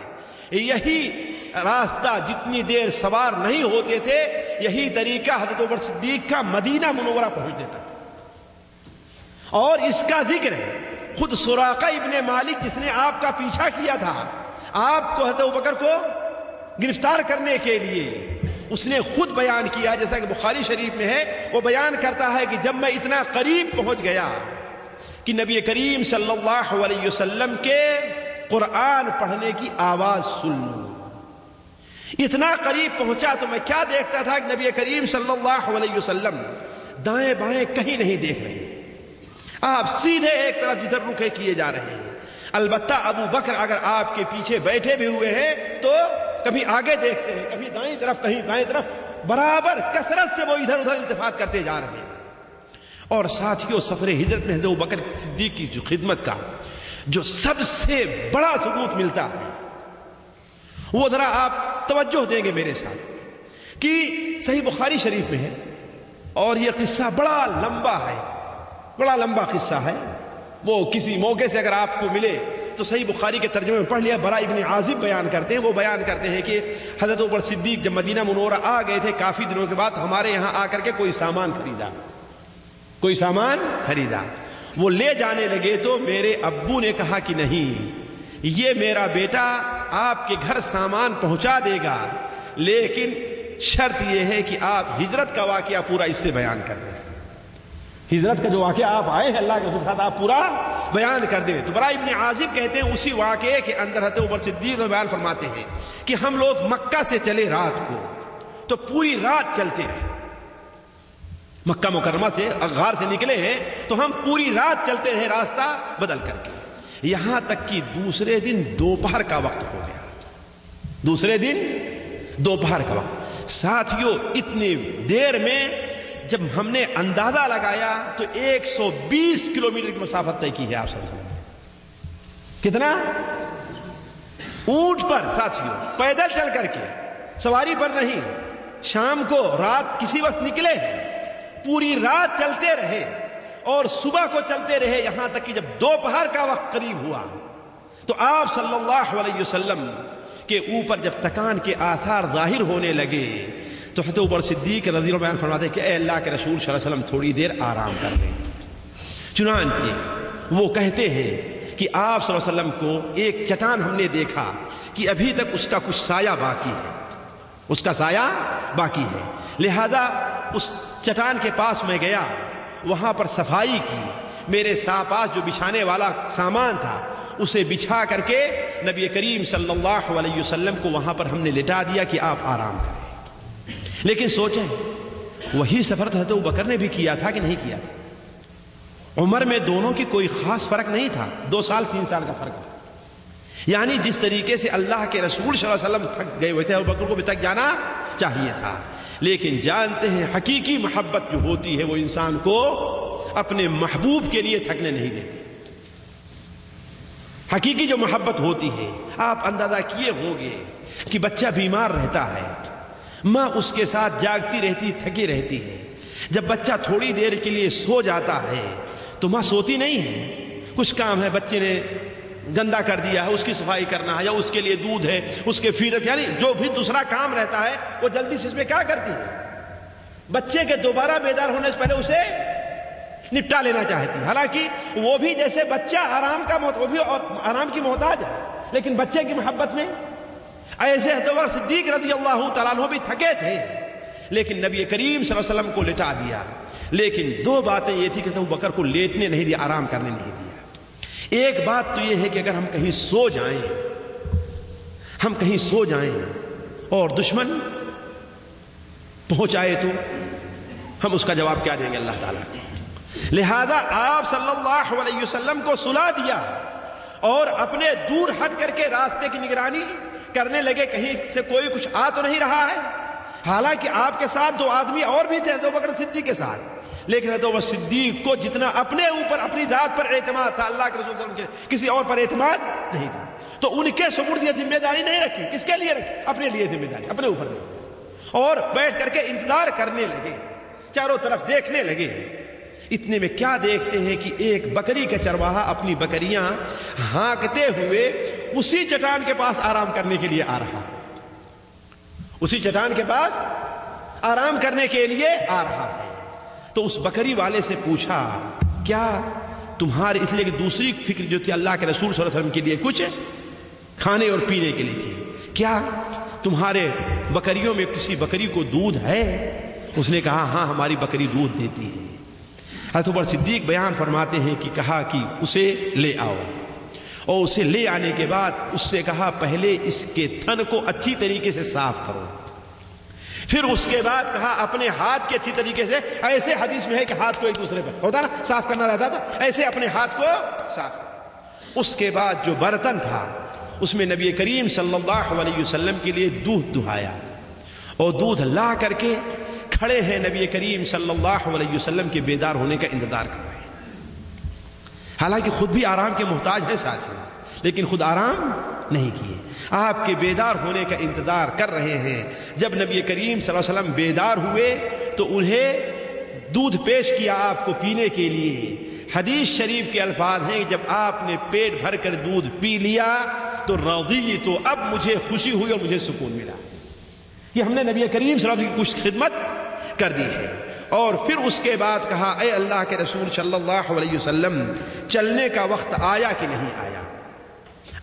یہی راستہ جتنی دیر سوار نہیں ہوتے تھے، یہی طریقہ حضرت عمر صدیق کا مدینہ منورہ پہنچ دیتا تھا۔ اور اس کا ذکر ہے خود سراقہ ابن مالک جس نے آپ کا پیچھا کیا تھا، آپ کو حضرت ابوبکر کو گرفتار کرنے کے لیے، اس نے خود بیان کیا، جیسا کہ بخاری شریف میں ہے، وہ بیان کرتا ہے کہ جب میں اتنا قریب پہنچ گیا کہ نبی کریم صلی اللہ علیہ وسلم کے قرآن پڑھنے کی آواز سن لوں، اتنا قریب پہنچا تو میں کیا دیکھتا تھا کہ نبی کریم صلی اللہ علیہ وسلم دائیں بائیں کہیں نہیں دیکھ رہے ہیں، آپ سیدھے ایک طرف جدھر رکے کیے جا رہے ہیں۔ البتہ ابو بکر اگر آپ کے پیچھے بیٹھے بھی ہوئے ہیں تو کبھی آگے دیکھتے ہیں، کبھی دائیں طرف کہیں بائیں طرف، برابر کثرت سے وہ ادھر ادھر التفات کرتے جا رہے ہیں۔ اور ساتھیوں، سفر ہجرت میں حضرت ابو بکر صدیق کی جو خدمت کا جو سب سے بڑا ثبوت ملتا ہے وہ ذرا آپ توجہ دیں گے میرے ساتھ کہ صحیح بخاری شریف میں ہے، اور یہ قصہ بڑا لمبا ہے، بڑا لمبا قصہ ہے۔ وہ کسی موقع سے اگر آپ کو ملے تو صحیح بخاری کے ترجمے میں پڑھ لیا۔ برا ابن عازب بیان کرتے ہیں، وہ بیان کرتے ہیں کہ حضرت عمر صدیق جب مدینہ منورہ آ گئے تھے کافی دنوں کے بعد، ہمارے یہاں آ کر کے کوئی سامان خریدا، وہ لے جانے لگے تو میرے ابو نے کہا کہ نہیں، یہ میرا بیٹا آپ کے گھر سامان پہنچا دے گا، لیکن شرط یہ ہے کہ آپ ہجرت کا واقعہ پورا اس سے بیان کر دیں۔ ہجرت کا جو واقعہ آپ آئے ہیں اللہ کے ساتھ آپ پورا بیان کر دیں۔ تو برا ابن عازب کہتے ہیں اسی واقعے کے اندر حضرت عمر صدیق بیان فرماتے ہیں کہ ہم لوگ مکہ سے چلے رات کو، تو پوری رات چلتے رہے، مکہ مکرمہ سے غار سے نکلے ہیں تو ہم پوری رات چلتے رہے راستہ بدل کر کے، یہاں تک کہ دوسرے دن دوپہر کا وقت ہو گیا۔ دوسرے دن دوپہر کا وقت، ساتھیوں اتنی دیر میں جب ہم نے اندازہ لگایا تو 120 کلومیٹر کی مسافت طے کی ہے آپ صلی اللہ علیہ وسلم نے۔ کتنا؟ اونٹ پر ساتھیوں، پیدل چل کر کے، سواری پر نہیں، شام کو رات کسی وقت نکلے، پوری رات چلتے رہے اور صبح کو چلتے رہے، یہاں تک کہ جب دوپہر کا وقت قریب ہوا تو آپ صلی اللہ علیہ وسلم کے اوپر جب تکان کے آثار ظاہر ہونے لگے تو حضرت عمر صدیق رضی اللہ عنہ فرماتے ہیں کہ اے اللہ کے رسول صلی اللہ علیہ وسلم تھوڑی دیر آرام کر لیں۔ چنانچہ وہ کہتے ہیں کہ آپ صلی اللہ علیہ وسلم کو ایک چٹان ہم نے دیکھا کہ ابھی تک اس کا کچھ سایہ باقی ہے، اس کا سایہ باقی ہے، لہذا اس چٹان کے پاس میں گیا، وہاں پر صفائی کی، میرے پاس جو بچھانے والا سامان تھا اسے بچھا کر کے نبی کریم صلی اللہ علیہ وسلم کو وہاں پر ہم نے لٹا دیا کہ آپ آرام کریں۔ لیکن سوچیں، وہی سفر حضرت ابو بکر نے بھی کیا تھا کہ نہیں کیا تھا؟ عمر میں دونوں کی کوئی خاص فرق نہیں تھا، 2 سال 3 سال کا فرق تھا۔ یعنی جس طریقے سے اللہ کے رسول صلی اللہ علیہ وسلم تھک گئے ہوئے تھے، ابو بکر کو بھی تک جانا چاہیے تھا۔ لیکن جانتے ہیں حقیقی محبت جو ہوتی ہے وہ انسان کو اپنے محبوب کے لیے تھکنے نہیں دیتی۔ حقیقی جو محبت ہوتی ہے، آپ اندازہ کیے ہوں گے کہ بچہ بیمار رہتا ہے، ماں اس کے ساتھ جاگتی رہتی، تھکی رہتی ہے، جب بچہ تھوڑی دیر کے لیے سو جاتا ہے تو ماں سوتی نہیں ہے، کچھ کام ہے، بچے نے گندا کر دیا ہے، اس کی صفائی کرنا ہے، یا اس کے لیے دودھ ہے، اس کے فیڈر، یعنی جو بھی دوسرا کام رہتا ہے وہ جلدی سے اس میں کیا کرتی ہے؟ بچے کے دوبارہ بیدار ہونے سے پہلے اسے نپٹا لینا چاہتی ہے۔ حالانکہ وہ بھی جیسے بچہ آرام کا وہ بھی اور آرام کی محتاج ہے، لیکن بچے کی محبت میں ایسے حضرت عمر صدیق رضی اللہ تعالیٰ عنہ بھی تھکے تھے، لیکن نبی کریم صلی اللہ علیہ وسلم کو لٹا دیا۔ لیکن 2 باتیں یہ تھی کہ ابو بکر کو لیٹنے نہیں دیا، آرام کرنے نہیں دیا۔ ایک بات تو یہ ہے کہ اگر ہم کہیں سو جائیں اور دشمن پہنچ آئے تو ہم اس کا جواب کیا دیں گے اللہ تعالیٰ کو؟ لہذا آپ صلی اللہ علیہ وسلم کو سلا دیا اور اپنے دور ہٹ کر کے راستے کی نگرانی کرنے لگے، کہیں سے کوئی کچھ آ تو نہیں رہا ہے۔ حالانکہ آپ کے ساتھ 2 آدمی اور بھی تھے، حضرت بکر صدیق کے ساتھ، لیکن حضرت بکر صدیق کو جتنا اپنے اوپر اپنی ذات پر اعتماد تھا، اللہ کے رسول صلی اللہ علیہ وسلم کے کسی اور پر اعتماد نہیں تھا، تو ان کے سپرد یہ ذمہ داری نہیں رکھی۔ کس کے لیے رکھی؟ اپنے لیے ذمہ داری، اپنے اوپر نہیں، اور بیٹھ کر کے انتظار کرنے لگے، چاروں طرف دیکھنے لگے۔ اتنے میں کیا دیکھتے ہیں کہ ایک بکری کا چرواہا اپنی بکریاں ہانکتے ہوئے اسی چٹان کے پاس آرام کرنے کے لیے آ رہا ہے، اسی چٹان کے پاس آرام کرنے کے لیے آ رہا ہے۔ تو اس بکری والے سے پوچھا، کیا تمہارے، اس لیے کہ دوسری فکر جو تھی اللہ کے رسول صلی اللہ علیہ وسلم کے لیے کچھ کھانے اور پینے کے لیے تھی، کیا تمہارے بکریوں میں کسی بکری کو دودھ ہے؟ اس نے کہا ہاں ہماری بکری دودھ دیتی ہے۔ حضرت عمر صدیق بیان فرماتے ہیں کہ کہا کہ اسے لے آؤ۔ اور اسے لے آنے کے بعد اس سے کہا پہلے اس کے تھن کو اچھی طریقے سے صاف کرو، پھر اس کے بعد کہا اپنے ہاتھ کے اچھی طریقے سے، ایسے حدیث میں ہے کہ ہاتھ کو ایک دوسرے پر ہوتا نا صاف کرنا رہتا تھا، ایسے اپنے ہاتھ کو صاف کرو۔ اس کے بعد جو برتن تھا اس میں نبی کریم صلی اللہ علیہ وسلم کے لیے دودھ دہایا، اور دودھ لا کر کے کھڑے ہیں نبی کریم صلی اللہ علیہ وسلم کے بیدار ہونے کا انتظار کر رہے ہیں۔ حالانکہ خود بھی آرام کے محتاج ہیں ساتھیوں، لیکن خود آرام نہیں کیے، آپ کے بیدار ہونے کا انتظار کر رہے ہیں۔ جب نبی کریم صلی اللہ علیہ وسلم بیدار ہوئے تو انہیں دودھ پیش کیا آپ کو پینے کے لیے۔ حدیث شریف کے الفاظ ہیں کہ جب آپ نے پیٹ بھر کر دودھ پی لیا تو رضی، تو اب مجھے خوشی ہوئی اور مجھے سکون ملا کہ ہم نے نبی کریم صلی اللہ علیہ وسلم کی کچھ خدمت کر دی ہے۔ اور پھر اس کے بعد کہا اے اللہ کے رسول صلی اللہ علیہ وسلم، چلنے کا وقت آیا کہ نہیں آیا؟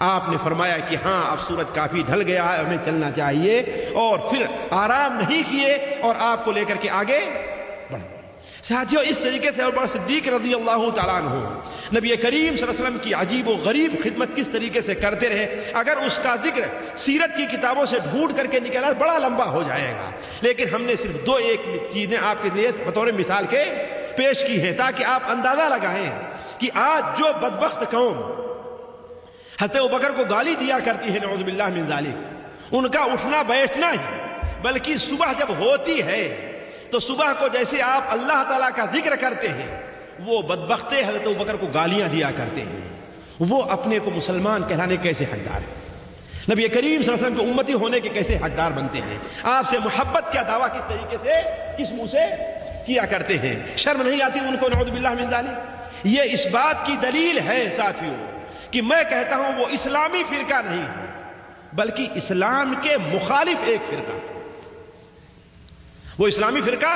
آپ نے فرمایا کہ ہاں اب سورج کافی ڈھل گیا ہے، ہمیں چلنا چاہیے، اور پھر آرام نہیں کیے اور آپ کو لے کر کے آگے بڑھ گئے۔ ساتھیوں اس طریقے سے ابو بکر صدیق رضی اللہ تعالیٰ عنہ نبی کریم صلی اللہ علیہ وسلم کی عجیب و غریب خدمت کس طریقے سے کرتے رہے، اگر اس کا ذکر سیرت کی کتابوں سے ڈھونڈ کر کے نکلا بڑا لمبا ہو جائے گا، لیکن ہم نے صرف دو ایک چیزیں آپ کے لیے بطور مثال کے پیش کی ہیں تاکہ آپ اندازہ لگائیں کہ آج جو بدبخت قوم حضرت ابوبکر کو گالی دیا کرتی ہے نعوذ باللہ من ذالک، ان کا اٹھنا بیٹھنا ہی، بلکہ صبح جب ہوتی ہے تو صبح کو جیسے آپ اللہ تعالیٰ کا ذکر کرتے ہیں، وہ بدبخت حضرت ابوبکر کو گالیاں دیا کرتے ہیں، وہ اپنے کو مسلمان کہلانے کیسے حقدار ہیں، نبی کریم صلی اللہ علیہ وسلم کے امتی ہونے کے کیسے حقدار بنتے ہیں، آپ سے محبت کا دعویٰ کس طریقے سے کس منہ سے کیا کرتے ہیں، شرم نہیں آتی ان کو نعوذ باللہ من ذالک؟ یہ اس بات کی دلیل ہے ساتھیوں کہ میں کہتا ہوں وہ اسلامی فرقہ نہیں ہے بلکہ اسلام کے مخالف ایک فرقہ ہے۔ وہ اسلامی فرقہ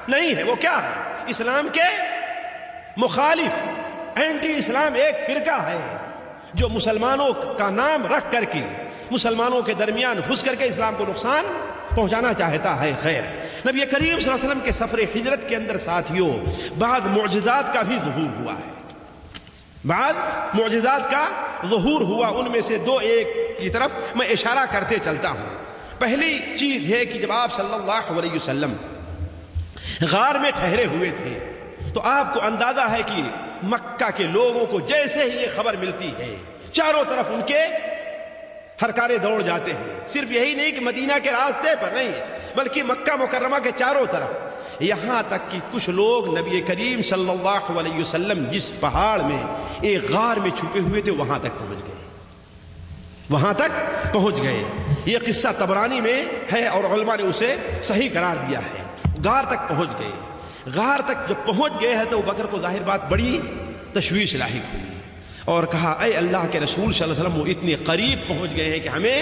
نہیں ہے، وہ کیا ہے؟ اسلام کے مخالف اینٹی اسلام ایک فرقہ ہے جو مسلمانوں کا نام رکھ کر کے مسلمانوں کے درمیان گھس کر کے اسلام کو نقصان پہنچانا چاہتا ہے۔ خیر، نبی کریم صلی اللہ علیہ وسلم کے سفر ہجرت کے اندر ساتھیوں بعض معجزات کا بھی ظہور ہوا ہے، بعد معجزات کا ظہور ہوا، ان میں سے دو ایک کی طرف میں اشارہ کرتے چلتا ہوں۔ پہلی چیز ہے کہ جب آپ صلی اللہ علیہ وسلم غار میں ٹھہرے ہوئے تھے تو آپ کو اندازہ ہے کہ مکہ کے لوگوں کو جیسے ہی یہ خبر ملتی ہے چاروں طرف ان کے ہرکارے دوڑ جاتے ہیں، صرف یہی نہیں کہ مدینہ کے راستے پر نہیں بلکہ مکہ مکرمہ کے چاروں طرف، یہاں تک کہ کچھ لوگ نبی کریم صلی اللہ علیہ وسلم جس پہاڑ میں ایک غار میں چھپے ہوئے تھے وہاں تک پہنچ گئے، وہاں تک پہنچ گئے۔ یہ قصہ طبرانی میں ہے اور علماء نے اسے صحیح قرار دیا ہے، غار تک پہنچ گئے۔ غار تک جب پہنچ گئے ہیں تو ابوبکر کو ظاہر بات بڑی تشویش لاحق ہوئی اور کہا اے اللہ کے رسول صلی اللہ علیہ وسلم وہ اتنے قریب پہنچ گئے ہیں کہ ہمیں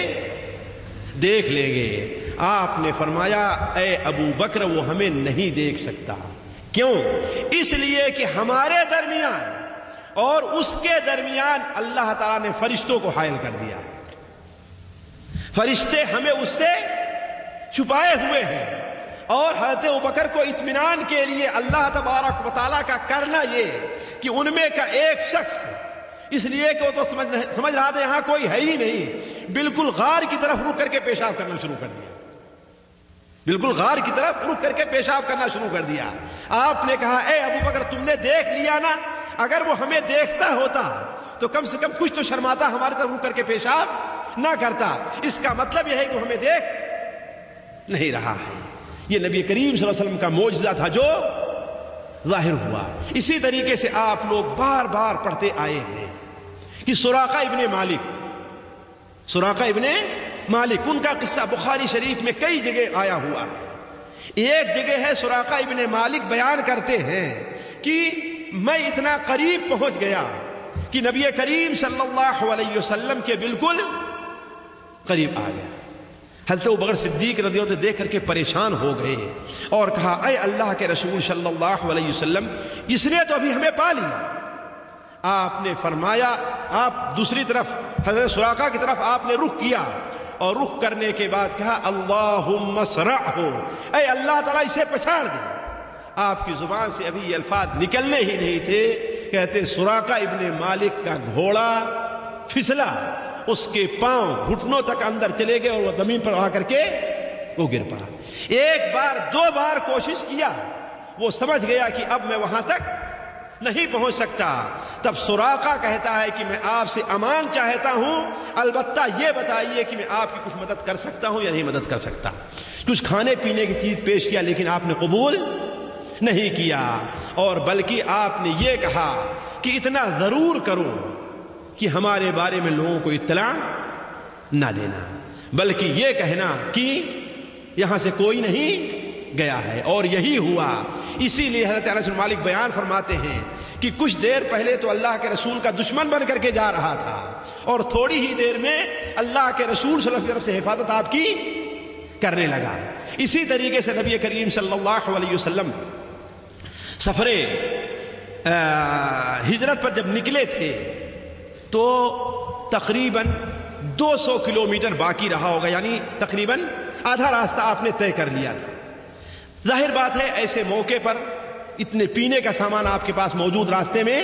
دیکھ لیں گے۔ آپ نے فرمایا اے ابو بکر وہ ہمیں نہیں دیکھ سکتا، کیوں؟ اس لیے کہ ہمارے درمیان اور اس کے درمیان اللہ تعالیٰ نے فرشتوں کو حائل کر دیا ہے، فرشتے ہمیں اس سے چھپائے ہوئے ہیں، اور حضرت ابوبکر کو اطمینان کے لیے اللہ تبارک و تعالیٰ کا کرنا یہ کہ ان میں کا ایک شخص، اس لیے کہ وہ تو سمجھ رہا تھا یہاں کوئی ہے ہی نہیں، بالکل غار کی طرف رک کر کے پیشاب کرنا شروع کر دیا، بالکل غار کی طرف رک کر کے پیشاب کرنا شروع کر دیا۔ آپ نے کہا اے ابوبکر تم نے دیکھ لیا نا، اگر وہ ہمیں دیکھتا ہوتا تو کم سے کم کچھ تو شرماتا، ہمارے طرف رک کر کے پیشاب نہ کرتا۔ اس کا مطلب یہ ہے کہ وہ ہمیں دیکھ نہیں رہا ہے۔ یہ نبی کریم صلی اللہ علیہ وسلم کا معجزہ تھا جو ظاہر ہوا۔ اسی طریقے سے آپ لوگ بار بار پڑھتے آئے ہیں کہ سراقہ ابن مالک ان کا قصہ بخاری شریف میں کئی جگہ آیا ہوا ہے۔ ایک جگہ ہے سراقہ ابن مالک بیان کرتے ہیں کہ میں اتنا قریب پہنچ گیا کہ نبی کریم صلی اللہ علیہ وسلم کے بالکل قریب آ گیا۔ حضرت ابوبکر صدیق رضی اللہ عنہ دیکھ کر کے پریشان ہو گئے اور کہا اے اللہ کے رسول صلی اللہ علیہ وسلم اس نے تو ابھی ہمیں پا لیا۔ آپ نے فرمایا، آپ دوسری طرف حضرت سراقہ کی طرف آپ نے رخ کیا اور رخ کرنے کے بعد کہا اللہم اسرعہ، اے اللہ تعالیٰ اسے پچھاڑ دے۔ آپ کی زبان سے ابھی یہ الفاظ نکلنے ہی نہیں تھے، کہتے سراقہ ابن مالک کا گھوڑا پھسلا، اس کے پاؤں گھٹنوں تک اندر چلے گئے اور وہ زمین پر آ کر کے وہ گر پڑا۔ ایک بار دو بار کوشش کیا، وہ سمجھ گیا کہ اب میں وہاں تک نہیں پہنچ سکتا۔ تب سراقہ کہتا ہے کہ میں آپ سے امان چاہتا ہوں، البتہ یہ بتائیے کہ میں آپ کی کچھ مدد کر سکتا ہوں یا نہیں مدد کر سکتا۔ کچھ کھانے پینے کی چیز پیش کیا لیکن آپ نے قبول نہیں کیا، اور بلکہ آپ نے یہ کہا کہ اتنا ضرور کرو کہ ہمارے بارے میں لوگوں کو اطلاع نہ دینا، بلکہ یہ کہنا کہ یہاں سے کوئی نہیں گیا ہے۔ اور یہی ہوا۔ اسی لیے حضرت انس بن مالک بیان فرماتے ہیں کہ کچھ دیر پہلے تو اللہ کے رسول کا دشمن بن کر کے جا رہا تھا، اور تھوڑی ہی دیر میں اللہ کے رسول صلی اللہ علیہ وسلم کی طرف سے حفاظت آپ کی کرنے لگا۔ اسی طریقے سے نبی کریم صلی اللہ علیہ وسلم سفر ہجرت پر جب نکلے تھے تو تقریباً 200 کلومیٹر باقی رہا ہوگا، یعنی تقریباً آدھا راستہ آپ نے طے کر لیا تھا۔ ظاہر بات ہے ایسے موقع پر اتنے پینے کا سامان آپ کے پاس موجود راستے میں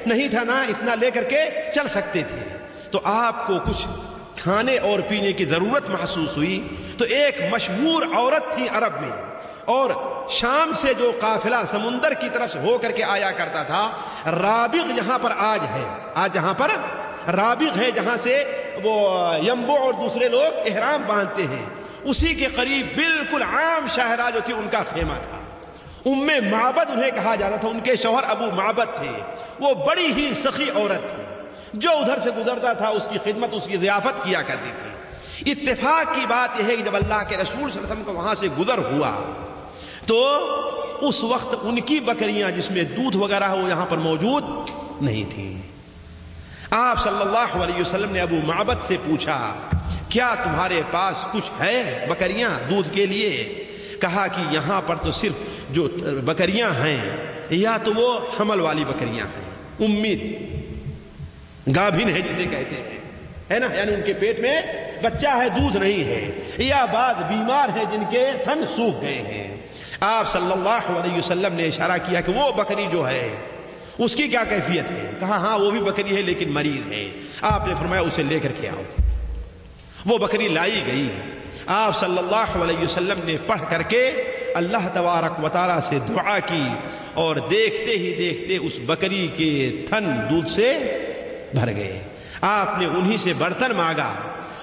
نہیں تھا، نہ اتنا لے کر کے چل سکتے تھے، تو آپ کو کچھ کھانے اور پینے کی ضرورت محسوس ہوئی۔ تو ایک مشہور عورت تھی عرب میں، اور شام سے جو قافلہ سمندر کی طرف سے ہو کر کے آیا کرتا تھا، رابغ جہاں پر آج ہے، آج جہاں پر رابغ ہے جہاں سے وہ ینبوع اور دوسرے لوگ احرام باندھتے ہیں، اسی کے قریب بالکل عام شاہراہ جو تھی ان کا خیمہ تھا۔ ام معبد انہیں کہا جاتا تھا، ان کے شوہر ابو معبد تھے۔ وہ بڑی ہی سخی عورت تھی، جو ادھر سے گزرتا تھا اس کی خدمت، اس کی ضیافت کیا کرتی تھی۔ اتفاق کی بات یہ ہے کہ جب اللہ کے رسول صلی اللہ علیہ وسلم کو وہاں سے گزر ہوا تو اس وقت ان کی بکریاں جس میں دودھ وغیرہ وہ یہاں پر موجود نہیں تھیں۔ آپ صلی اللہ علیہ وسلم نے ابو معبد سے پوچھا کیا تمہارے پاس کچھ ہے بکریاں دودھ کے لیے؟ کہا کہ یہاں پر تو صرف جو بکریاں ہیں یا تو وہ حمل والی بکریاں ہیں، امید گابھن ہے جسے کہتے ہیں، ہے نا، یعنی ان کے پیٹ میں بچہ ہے، دودھ نہیں ہے، یا بعد بیمار ہیں جن کے تھن سوکھ گئے ہیں۔ آپ صلی اللہ علیہ وسلم نے اشارہ کیا کہ وہ بکری جو ہے اس کی کیا کیفیت ہے؟ کہا ہاں وہ بھی بکری ہے لیکن مریض ہے۔ آپ نے فرمایا اسے لے کر کے آؤ۔ وہ بکری لائی گئی۔ آپ صلی اللہ علیہ وسلم نے پڑھ کر کے اللہ تبارک و تعالیٰ سے دعا کی، اور دیکھتے ہی دیکھتے اس بکری کے تھن دودھ سے بھر گئے۔ آپ نے انہی سے برتن مانگا،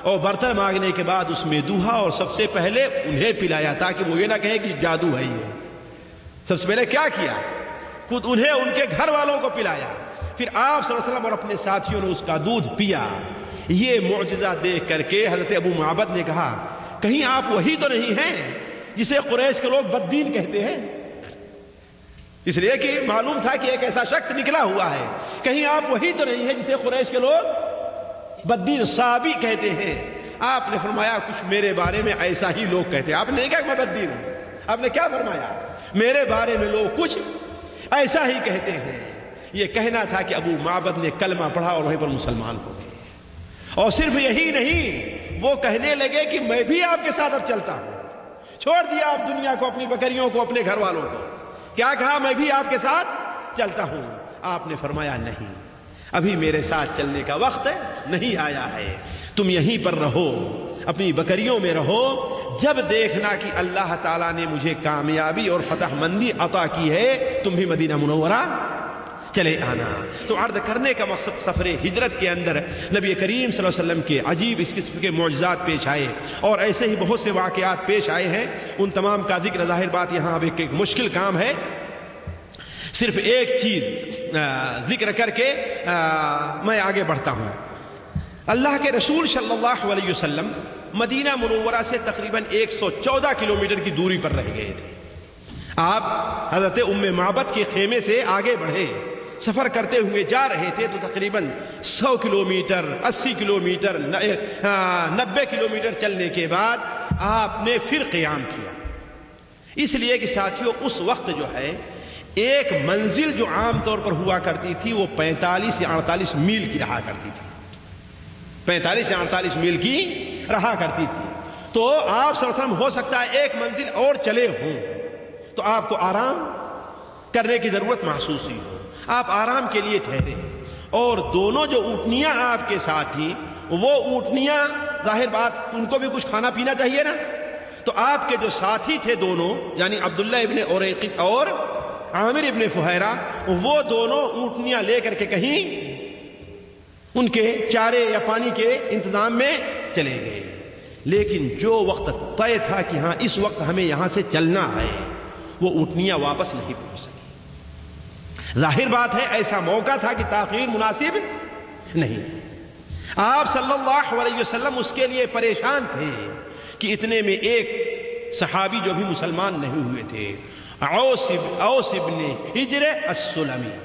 اور برتن مانگنے کے بعد اس میں دوہا، اور سب سے پہلے انہیں پلایا تاکہ وہ یہ نہ کہے کہ جادو ہے یہ۔ سب سے پہلے کیا کیا؟ خود انہیں ان کے گھر والوں کو پلایا، پھر آپ صلی اللہ علیہ وسلم اور اپنے ساتھیوں نے اس کا دودھ پیا۔ یہ معجزہ دیکھ کر کے حضرت ابو معبد نے کہا کہیں آپ وہی تو نہیں ہیں جسے قریش کے لوگ بددین کہتے ہیں؟ اس لیے کہ معلوم تھا کہ ایک ایسا شخص نکلا ہوا ہے، کہیں آپ وہی تو نہیں ہیں جسے قریش کے لوگ بددین صابی کہتے ہیں؟ آپ نے فرمایا کچھ میرے بارے میں ایسا ہی لوگ کہتے ہیں۔ آپ نے نہیں کہا کہ میں بددین ہوں، آپ نے کیا فرمایا؟ میرے بارے میں لوگ کچھ ایسا ہی کہتے ہیں۔ یہ کہنا تھا کہ ابو معبد نے کلمہ پڑھا اور وہیں پر مسلمان ہو گئے۔ اور صرف یہی نہیں، وہ کہنے لگے کہ میں بھی آپ کے ساتھ اب چلتا ہوں۔ چھوڑ دیا آپ دنیا کو، اپنی بکریوں کو، اپنے گھر والوں کو۔ کیا کہا؟ میں بھی آپ کے ساتھ چلتا ہوں۔ آپ نے فرمایا نہیں، ابھی میرے ساتھ چلنے کا وقت نہیں آیا ہے، تم یہیں پر رہو، اپنی بکریوں میں رہو، جب دیکھنا کہ اللہ تعالیٰ نے مجھے کامیابی اور فتح مندی عطا کی ہے تم بھی مدینہ منورہ چلے آنا۔ تو عرض کرنے کا مقصد سفر ہجرت کے اندر نبی کریم صلی اللہ علیہ وسلم کے عجیب اس قسم کے معجزات پیش آئے، اور ایسے ہی بہت سے واقعات پیش آئے ہیں۔ ان تمام کا ذکر ظاہر بات یہاں اب ایک مشکل کام ہے، صرف ایک چیز ذکر کر کے میں آگے بڑھتا ہوں۔ اللہ کے رسول صلی اللہ علیہ وسلم مدینہ منورہ سے تقریباً 114 کلومیٹر کی دوری پر رہ گئے تھے۔ آپ حضرت ام معبد کے خیمے سے آگے بڑھے، سفر کرتے ہوئے جا رہے تھے تو تقریباً 100 کلومیٹر، 80 کلومیٹر، 90 کلومیٹر چلنے کے بعد آپ نے پھر قیام کیا۔ اس لیے کہ ساتھیوں اس وقت جو ہے ایک منزل جو عام طور پر ہوا کرتی تھی وہ 45 یا 48 میل کی رہا کرتی تھی، 45 یا 48 میل کی رہا کرتی تھی۔ تو آپ صلی اللہ علیہ وسلم ہو سکتا ہے ایک منزل اور چلے ہوں تو آپ کو آرام کرنے کی ضرورت محسوس ہوئی ہو، آپ آرام کے لیے ٹھہرے، اور دونوں جو اونٹنیاں آپ کے ساتھ تھیں وہ اونٹنیاں ظاہر بات ان کو بھی کچھ کھانا پینا چاہیے نا، تو آپ کے جو ساتھی تھے دونوں یعنی عبداللہ ابن اوریقط اور عامر ابن فہیرہ، وہ دونوں اونٹنیاں لے کر کے کہیں ان کے چارے یا پانی کے انتظام میں چلے گئے، لیکن جو وقت طے تھا کہ ہاں اس وقت ہمیں یہاں سے چلنا ہے وہ اونٹنیاں واپس نہیں پہنچ سکی۔ ظاہر بات ہے ایسا موقع تھا کہ تاخیر مناسب نہیں۔ آپ صلی اللہ علیہ وسلم اس کے لیے پریشان تھے کہ اتنے میں ایک صحابی جو بھی مسلمان نہیں ہوئے تھے، اوس ابن حجر السلمی،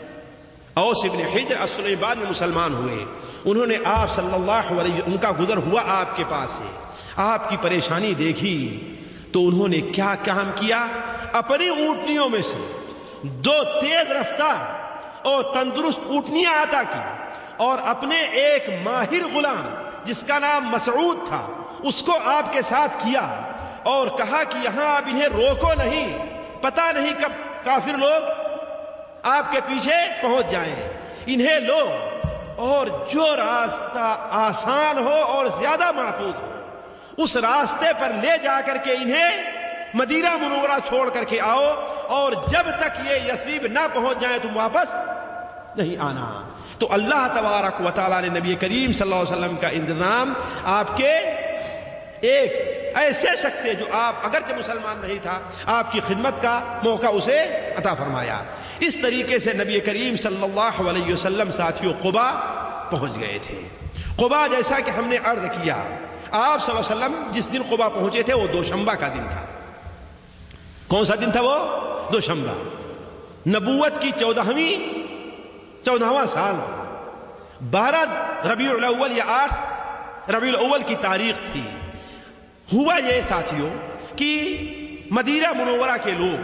اوس ابن حجر السلمی بعد میں مسلمان ہوئے، انہوں نے آپ صلی اللہ علیہ وسلم ان کا گزر ہوا آپ کے پاس سے، آپ کی پریشانی دیکھی تو انہوں نے کیا کام کیا، اپنی اونٹنیوں میں سے دو تیز رفتار اور تندرست اونٹنیاں عطا کی اور اپنے ایک ماہر غلام جس کا نام مسعود تھا اس کو آپ کے ساتھ کیا اور کہا کہ یہاں آپ انہیں روکو نہیں، پتہ نہیں کب کافر لوگ آپ کے پیچھے پہنچ جائیں، انہیں لو اور جو راستہ آسان ہو اور زیادہ محفوظ ہو اس راستے پر لے جا کر کے انہیں مدینہ منورہ چھوڑ کر کے آؤ، اور جب تک یہ یثرب نہ پہنچ جائیں تم واپس نہیں آنا۔ تو اللہ تبارک و تعالیٰ نے نبی کریم صلی اللہ علیہ وسلم کا انتظام آپ کے ایک ایسے شخص سے جو آپ اگرچہ مسلمان نہیں تھا آپ کی خدمت کا موقع اسے عطا فرمایا۔ اس طریقے سے نبی کریم صلی اللہ علیہ وسلم ساتھیوں قباء پہنچ گئے تھے۔ قباء جیسا کہ ہم نے عرض کیا آپ صلی اللہ علیہ وسلم جس دن قباء پہنچے تھے وہ دوشنبہ کا دن تھا۔ کون سا دن تھا وہ؟ دوشنبہ۔ نبوت کی 14واں سال تھا، 12 ربیع الاول یا 8 ربیع الاول کی تاریخ تھی۔ ہوا یہ ساتھیوں کہ مدینہ منورہ کے لوگ،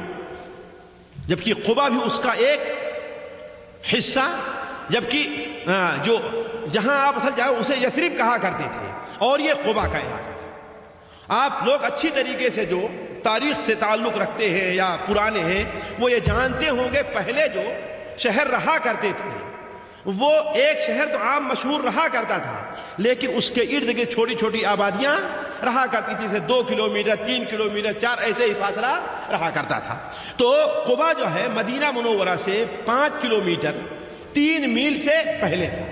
جبکہ قباء بھی اس کا ایک حصہ، جبکہ جو جہاں آپ اصل جائے اسے یثرب کہا کرتے تھے اور یہ قباء کا علاقہ تھا۔ آپ لوگ اچھی طریقے سے جو تاریخ سے تعلق رکھتے ہیں یا پرانے ہیں وہ یہ جانتے ہوں گے پہلے جو شہر رہا کرتے تھے وہ ایک شہر تو عام مشہور رہا کرتا تھا، لیکن اس کے ارد گرد چھوٹی چھوٹی آبادیاں رہا کرتی تھی، جیسے 2 کلومیٹر 3 کلومیٹر 4 ایسے ہی فاصلہ رہا کرتا تھا۔ تو قباء جو ہے مدینہ منورہ سے 5 کلومیٹر 3 میل سے پہلے تھا،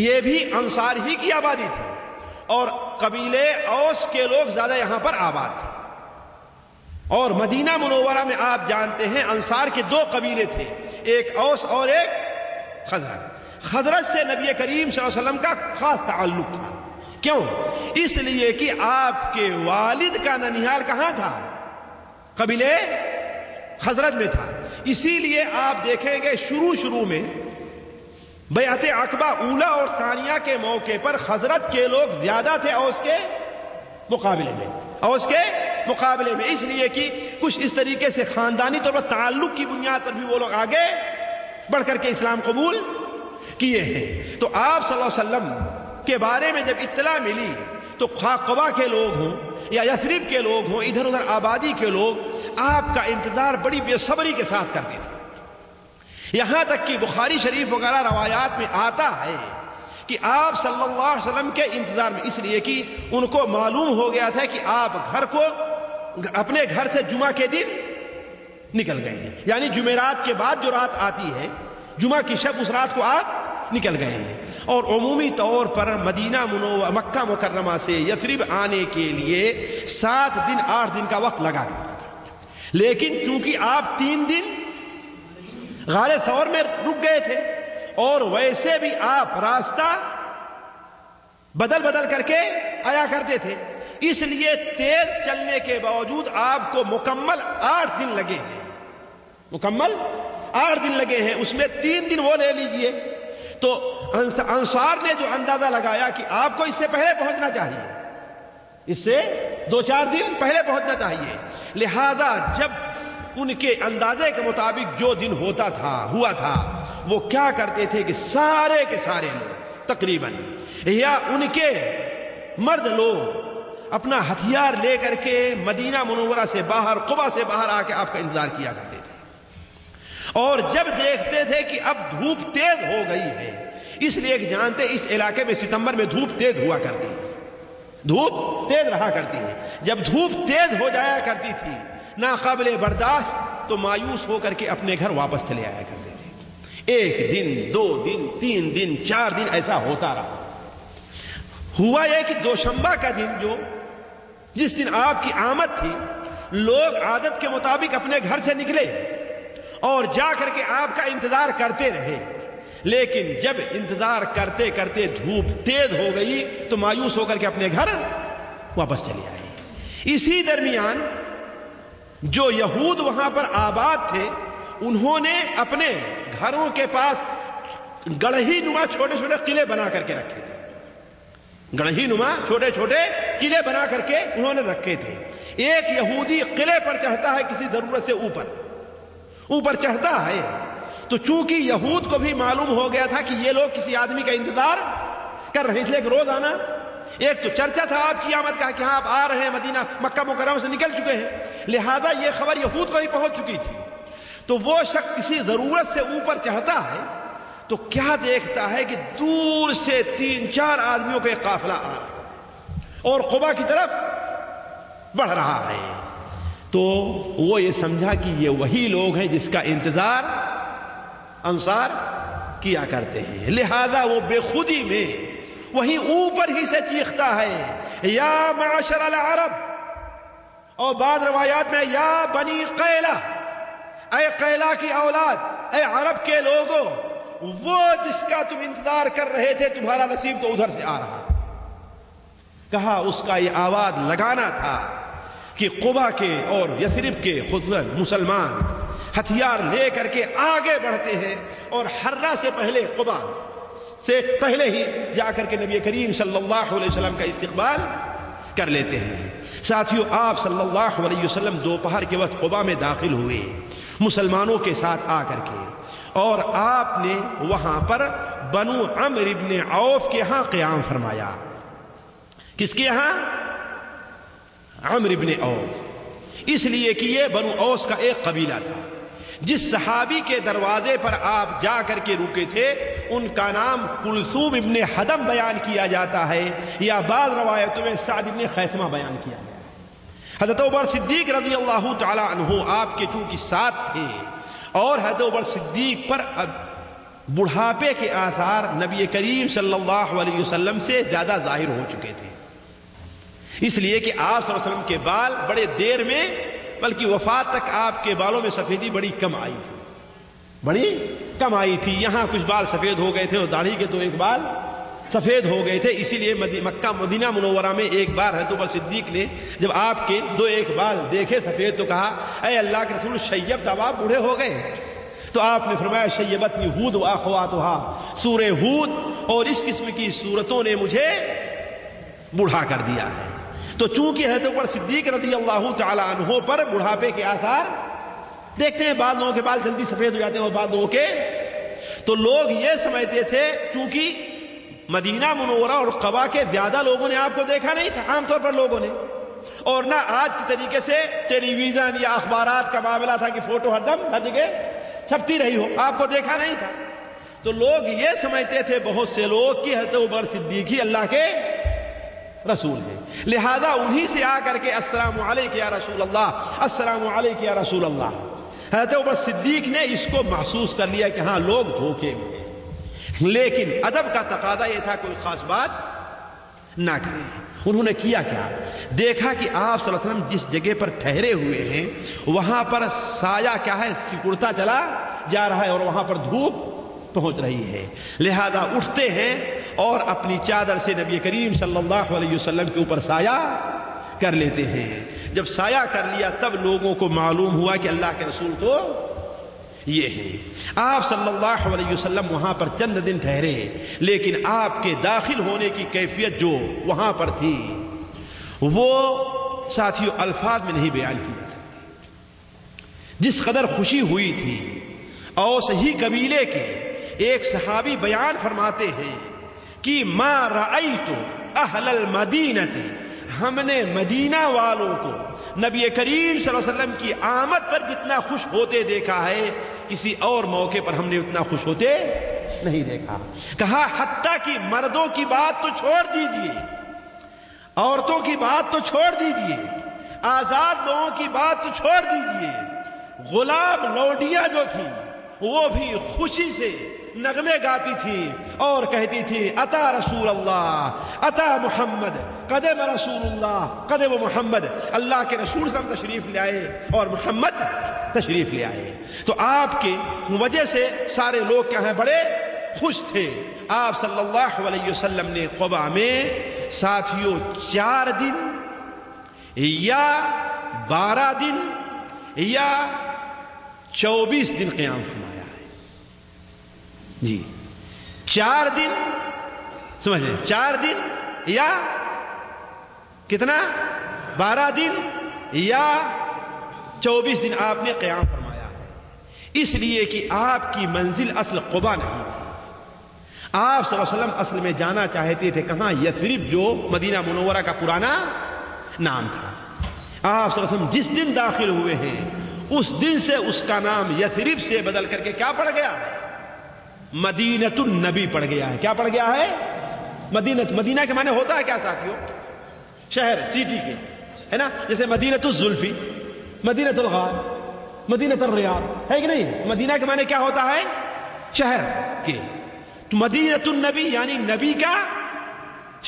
یہ بھی انصار ہی کی آبادی تھی اور قبیلے اوس کے لوگ زیادہ یہاں پر آباد تھے۔ اور مدینہ منورہ میں آپ جانتے ہیں انصار کے 2 قبیلے تھے، ایک اوس اور ایک خزرج۔ خزرج سے نبی کریم صلی اللہ علیہ وسلم کا خاص تعلق تھا، کیوں؟ اس لیے کہ آپ کے والد کا ننیھال کہاں تھا؟ قبیلے خزرج میں تھا۔ اسی لیے آپ دیکھیں گے شروع میں بیعت عقبہ اولا اور ثانیہ کے موقع پر خزرج کے لوگ زیادہ تھے اوس کے مقابلے میں، اس لیے کہ کچھ اس طریقے سے خاندانی طور پر تعلق کی بنیاد پر بھی وہ لوگ آگے بڑھ کر کے اسلام قبول کیے ہیں۔ تو آپ صلی اللہ علیہ وسلم کے بارے میں جب اطلاع ملی تو قباء کے لوگ ہوں یا یثرب کے لوگ ہوں، ادھر ادھر آبادی کے لوگ آپ کا انتظار بڑی بے صبری کے ساتھ کرتے تھے، یہاں تک کہ بخاری شریف وغیرہ روایات میں آتا ہے کہ آپ صلی اللہ علیہ وسلم کے انتظار میں، اس لیے کہ ان کو معلوم ہو گیا تھا کہ آپ اپنے گھر سے جمعہ کے دن نکل گئے ہیں، یعنی جمعرات کے بعد جو رات آتی ہے جمعہ کی شب اس رات کو آپ نکل گئے ہیں۔ اور عمومی طور پر مدینہ منورہ مکہ مکرمہ سے یثرب آنے کے لیے 7 دن 8 دن کا وقت لگا کرتا تھا، لیکن چونکہ آپ 3 دن غار ثور میں رک گئے تھے اور ویسے بھی آپ راستہ بدل کر کے آیا کرتے تھے، اس لیے تیز چلنے کے باوجود آپ کو مکمل 8 دن لگے ہیں، اس میں 3 دن وہ لے لیجئے۔ تو انصار نے جو اندازہ لگایا کہ آپ کو اس سے پہلے پہنچنا چاہیے، اس سے 2-4 دن پہلے پہنچنا چاہیے، لہذا جب ان کے اندازے کے مطابق جو دن ہوا تھا وہ کیا کرتے تھے کہ سارے کے سارے لوگ تقریباً یا ان کے مرد لوگ اپنا ہتھیار لے کر کے مدینہ منورہ سے باہر قباء سے باہر آ کے آپ کا انتظار کیا کرتے تھے، اور جب دیکھتے تھے کہ اب دھوپ تیز ہو گئی ہے، اس لیے کہ جانتے اس علاقے میں ستمبر میں دھوپ تیز ہوا کرتی ہے، دھوپ تیز رہا کرتی ہے. جب دھوپ تیز ہو جایا کرتی تھی ناقابل برداشت تو مایوس ہو کر کے اپنے گھر واپس چلے آیا کرتے تھے. 1 دن 2 دن 3 دن 4 دن ایسا ہوتا رہا. ہوا یہ کہ دوشنبہ کا دن جس دن آپ کی آمد تھی، لوگ عادت کے مطابق اپنے گھر سے نکلے اور جا کر کے آپ کا انتظار کرتے رہے. لیکن جب انتظار کرتے کرتے دھوپ تیز ہو گئی تو مایوس ہو کر کے اپنے گھر واپس چلے آئے. اسی درمیان جو یہود وہاں پر آباد تھے انہوں نے اپنے گھروں کے پاس گڑھی نما چھوٹے چھوٹے قلعے بنا کر کے رکھے تھے. گڑھی نما چھوٹے چھوٹے قلعے بنا کر کے انہوں نے رکھے تھے. ایک یہودی قلعے پر چڑھتا ہے کسی ضرورت سے اوپر چڑھتا ہے تو چونکہ یہود کو بھی معلوم ہو گیا تھا کہ یہ لوگ کسی آدمی کا انتظار کر رہے تھے. روز آنا ایک تو چرچا تھا آپ کی آمد کا کہ آپ آ رہے ہیں، مدینہ مکہ مکرمہ سے نکل چکے ہیں، لہذا یہ خبر یہود کو ہی پہنچ چکی تھی. تو وہ شخص کسی ضرورت سے اوپر چڑھتا ہے تو کیا دیکھتا ہے کہ دور سے 3-4 آدمیوں کا ایک قافلہ آ رہا ہے اور قبا کی طرف بڑھ رہا ہے. تو وہ یہ سمجھا کہ یہ وہی لوگ ہیں جس کا انتظار انصار کیا کرتے ہیں. لہذا وہ بے خودی میں وہی اوپر ہی سے چیختا ہے یا معاشر العرب، اور بعض روایات میں یا بنی قیلہ، اے قیلہ کی اولاد، اے عرب کے لوگوں، وہ جس کا تم انتظار کر رہے تھے تمہارا نصیب تو ادھر سے آ رہا. کہا اس کا یہ آواز لگانا تھا کہ قبا کے اور یثرب کے خصوصاً مسلمان ہتھیار لے کر کے آگے بڑھتے ہیں اور حرہ سے پہلے، قبا سے پہلے ہی جا کر کے نبی کریم صلی اللہ علیہ وسلم کا استقبال کر لیتے ہیں. ساتھیو، آپ صلی اللہ علیہ وسلم دوپہر کے وقت قبا میں داخل ہوئے مسلمانوں کے ساتھ آ کر کے، اور آپ نے وہاں پر بنو عمرو بن عوف کے ہاں قیام فرمایا. کس کے ہاں؟ عمرو بن عوف. اس لیے کہ یہ بنو اوس کا ایک قبیلہ تھا. جس صحابی کے دروازے پر آپ جا کر کے رکے تھے ان کا نام کلثوم ابن حدم بیان کیا جاتا ہے، یا بعض روایتوں میں سعد ابن خیثمہ بیان کیا گیا. حضرت عمر صدیق رضی اللہ تعالی عنہ آپ کے چونکہ ساتھ تھے، اور حضرت عمر صدیق پر اب بڑھاپے کے آثار نبی کریم صلی اللہ علیہ وسلم سے زیادہ ظاہر ہو چکے تھے. اس لیے کہ آپ صلی اللہ علیہ وسلم کے بال بڑے دیر میں، بلکہ وفات تک آپ کے بالوں میں سفیدی بڑی کم آئی تھی. یہاں کچھ بال سفید ہو گئے تھے اور داڑھی کے تو ایک بال سفید ہو گئے تھے. اسی لیے مکہ مدینہ منورہ میں ایک بار حضرت عمر صدیق نے جب آپ کے 2-1 بال دیکھے سفید تو کہا اے اللہ کے رسول، شیب تب آپ بوڑھے ہو گئے. تو آپ نے فرمایا شیبتنی ہود و اخواتها، سورہ ہود اور اس قسم کی صورتوں نے مجھے بوڑھا کر دیا ہے. تو چونکہ حضرت عمر صدیق رضی اللہ تعالی عنہ پر بڑھاپے کے آثار دیکھتے ہیں، بعض لوگوں کے بال جلدی سفید ہو جاتے ہیں اور بعض لوگوں کے، تو لوگ یہ سمجھتے تھے چونکہ مدینہ منورہ اور قبا کے زیادہ لوگوں نے آپ کو دیکھا نہیں تھا عام طور پر لوگوں نے، اور نہ آج کی طریقے سے ٹیلی ویژن یا اخبارات کا معاملہ تھا کہ فوٹو ہر دم ہر جگہ چھپتی رہی ہو، آپ کو دیکھا نہیں تھا. تو لوگ یہ سمجھتے تھے بہت سے لوگ کہ حضرت عمر صدیق ہی اللہ کے رسول ہے. لہذا انہی سے آ کر کے السلام علیک یا رسول اللہ، السلام علیک یا رسول اللہ. حضرت عمر صدیق نے اس کو محسوس کر لیا کہ ہاں لوگ دھوکے میں ہیں، لیکن ادب کا تقاضا یہ تھا کوئی خاص بات نہ کریں. انہوں نے کیا کیا؟ دیکھا کہ آپ صلی اللہ علیہ وسلم جس جگہ پر ٹھہرے ہوئے ہیں وہاں پر سایہ کیا ہے، سکڑتا چلا جا رہا ہے اور وہاں پر دھوپ پہنچ رہی ہے. لہذا اٹھتے ہیں اور اپنی چادر سے نبی کریم صلی اللہ علیہ وسلم کے اوپر سایہ کر لیتے ہیں. جب سایہ کر لیا تب لوگوں کو معلوم ہوا کہ اللہ کے رسول تو یہ ہیں. آپ صلی اللہ علیہ وسلم وہاں پر چند دن ٹھہرے، لیکن آپ کے داخل ہونے کی کیفیت جو وہاں پر تھی وہ ساتھیوں الفاظ میں نہیں بیان کی جا سکتی. جس قدر خوشی ہوئی تھی. اوس ہی قبیلے کے ایک صحابی بیان فرماتے ہیں کہ ما رأیت اہل المدینہ، ہم نے مدینہ والوں کو نبی کریم صلی اللہ علیہ وسلم کی آمد پر جتنا خوش ہوتے دیکھا ہے کسی اور موقع پر ہم نے اتنا خوش ہوتے نہیں دیکھا۔ کہا حتیٰ کہ مردوں کی بات تو چھوڑ دیجئے، عورتوں کی بات تو چھوڑ دیجئے، آزاد لوگوں کی بات تو چھوڑ دیجئے، غلام لوڈیاں جو تھیں وہ بھی خوشی سے نغمے گاتی تھی اور کہتی تھی اتا رسول اللہ اتا محمد قدم رسول اللہ قدم محمد، اللہ کے رسول صلی اللہ علیہ وسلم تشریف لے آئے اور محمد تشریف لے آئے۔ تو آپ کی وجہ سے سارے لوگ کیا ہیں بڑے خوش تھے۔ آپ صلی اللہ علیہ وسلم نے قباء میں ساتھیوں 4 دن یا 12 دن یا 24 دن قیام فرمایا ہے جی۔ 4 دن سمجھ لیں، 4 دن یا کتنا 12 دن یا 24 دن آپ نے قیام فرمایا ہے، اس لیے کہ آپ کی منزل اصل قباء نہیں تھی۔ آپ صلی اللہ علیہ وسلم اصل میں جانا چاہتے تھے کہاں؟ یثرب، جو مدینہ منورہ کا پرانا نام تھا۔ آپ صلی اللہ علیہ وسلم جس دن داخل ہوئے ہیں اس دن سے اس کا نام یثرب سے بدل کر کے کیا پڑ گیا؟ مدینۃ النبی پڑ گیا ہے۔ کیا پڑ گیا ہے؟ مدینہ کے معنی ہوتا ہے کیا ساتھیوں؟ شہر، سٹی کے، ہے نا؟ جیسے مدینۃ الزلفی، مدینۃ الغار، مدینۃ الریاض، ہے کہ نہیں؟ مدینہ کے معنی کیا ہوتا ہے؟ شہر کے۔ تو مدینۃ النبی یعنی نبی کا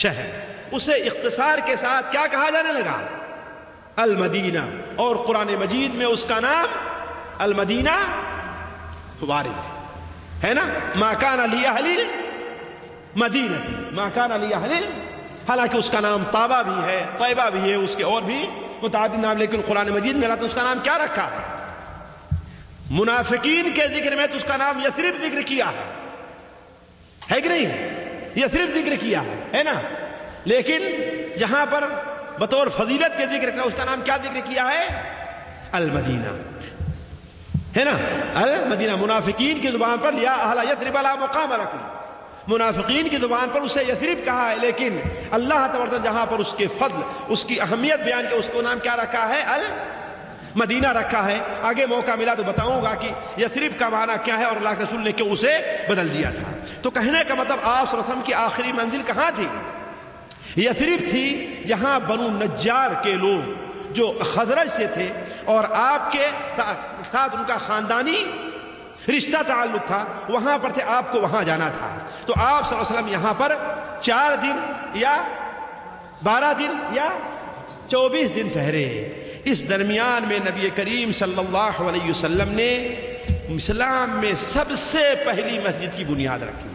شہر، اسے اختصار کے ساتھ کیا کہا جانے لگا؟ المدینہ۔ اور قرآن مجید میں اس کا نام المدینہ وارد ہے نا؟ ما کان لأہل المدینہ، ما کان لأہل، حالانکہ اس کا نام طابہ بھی ہے، طیبہ بھی ہے، اس کے اور بھی متعدد نام، لیکن قرآن مجید میں اللہ نے اس کا نام کیا رکھا ہے؟ منافقین کے ذکر میں تو اس کا نام یثرب ذکر کیا ہے کہ نہیں؟ یثرب ذکر کیا ہے نا؟ لیکن یہاں پر بطور فضیلت کے ذکر اس کا نام کیا ذکر کیا ہے؟ المدینہ، ہے نا؟ المدینہ۔ منافقین کی زبان پر یا اہل یثرب لا مقام لکم، منافقین کی زبان پر اسے یثرب کہا ہے، لیکن اللہ تبارک جہاں پر اس کے فضل، اس کی اہمیت بیان کے اس کو نام کیا رکھا ہے؟ المدینہ رکھا ہے۔ آگے موقع ملا تو بتاؤں گا کہ یثرب کا معنی کیا ہے اور اللہ کے رسول نے کیوں اسے بدل دیا تھا۔ تو کہنے کا مطلب آپ صلی اللہ علیہ وسلم کی آخری منزل کہاں تھی؟ یثرب تھی، جہاں بنو نجار کے لوگ جو خزرج سے تھے اور آپ کے ساتھ ان کا خاندانی رشتہ تعلق تھا، وہاں پر تھے، آپ کو وہاں جانا تھا۔ تو آپ صلی اللہ علیہ وسلم یہاں پر 4 دن یا 12 دن یا 24 دن ٹھہرے۔ اس درمیان میں نبی کریم صلی اللہ علیہ وسلم نے اسلام میں سب سے پہلی مسجد کی بنیاد رکھی۔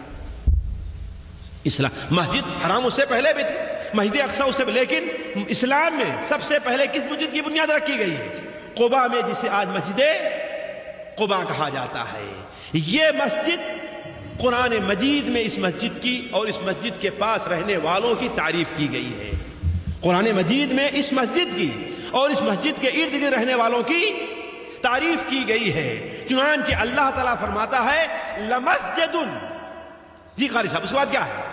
اسلام مسجد حرام اس سے پہلے بھی تھی، مسجد اقصی اس سے، لیکن اسلام میں سب سے پہلے کس مسجد کی بنیاد رکھی گئی ہے؟ قباء میں، جسے آج مسجد قباء کہا جاتا ہے۔ یہ مسجد قرآن مجید میں اس مسجد کی اور اس مسجد کے پاس رہنے والوں کی تعریف کی گئی ہے۔ قرآن مجید میں اس مسجد کی اور اس مسجد کے ارد گرد رہنے والوں کی تعریف کی گئی ہے۔ چنانچہ اللہ تعالیٰ فرماتا ہے لمسجد، جی قاری صاحب اس کے بعد کیا ہے؟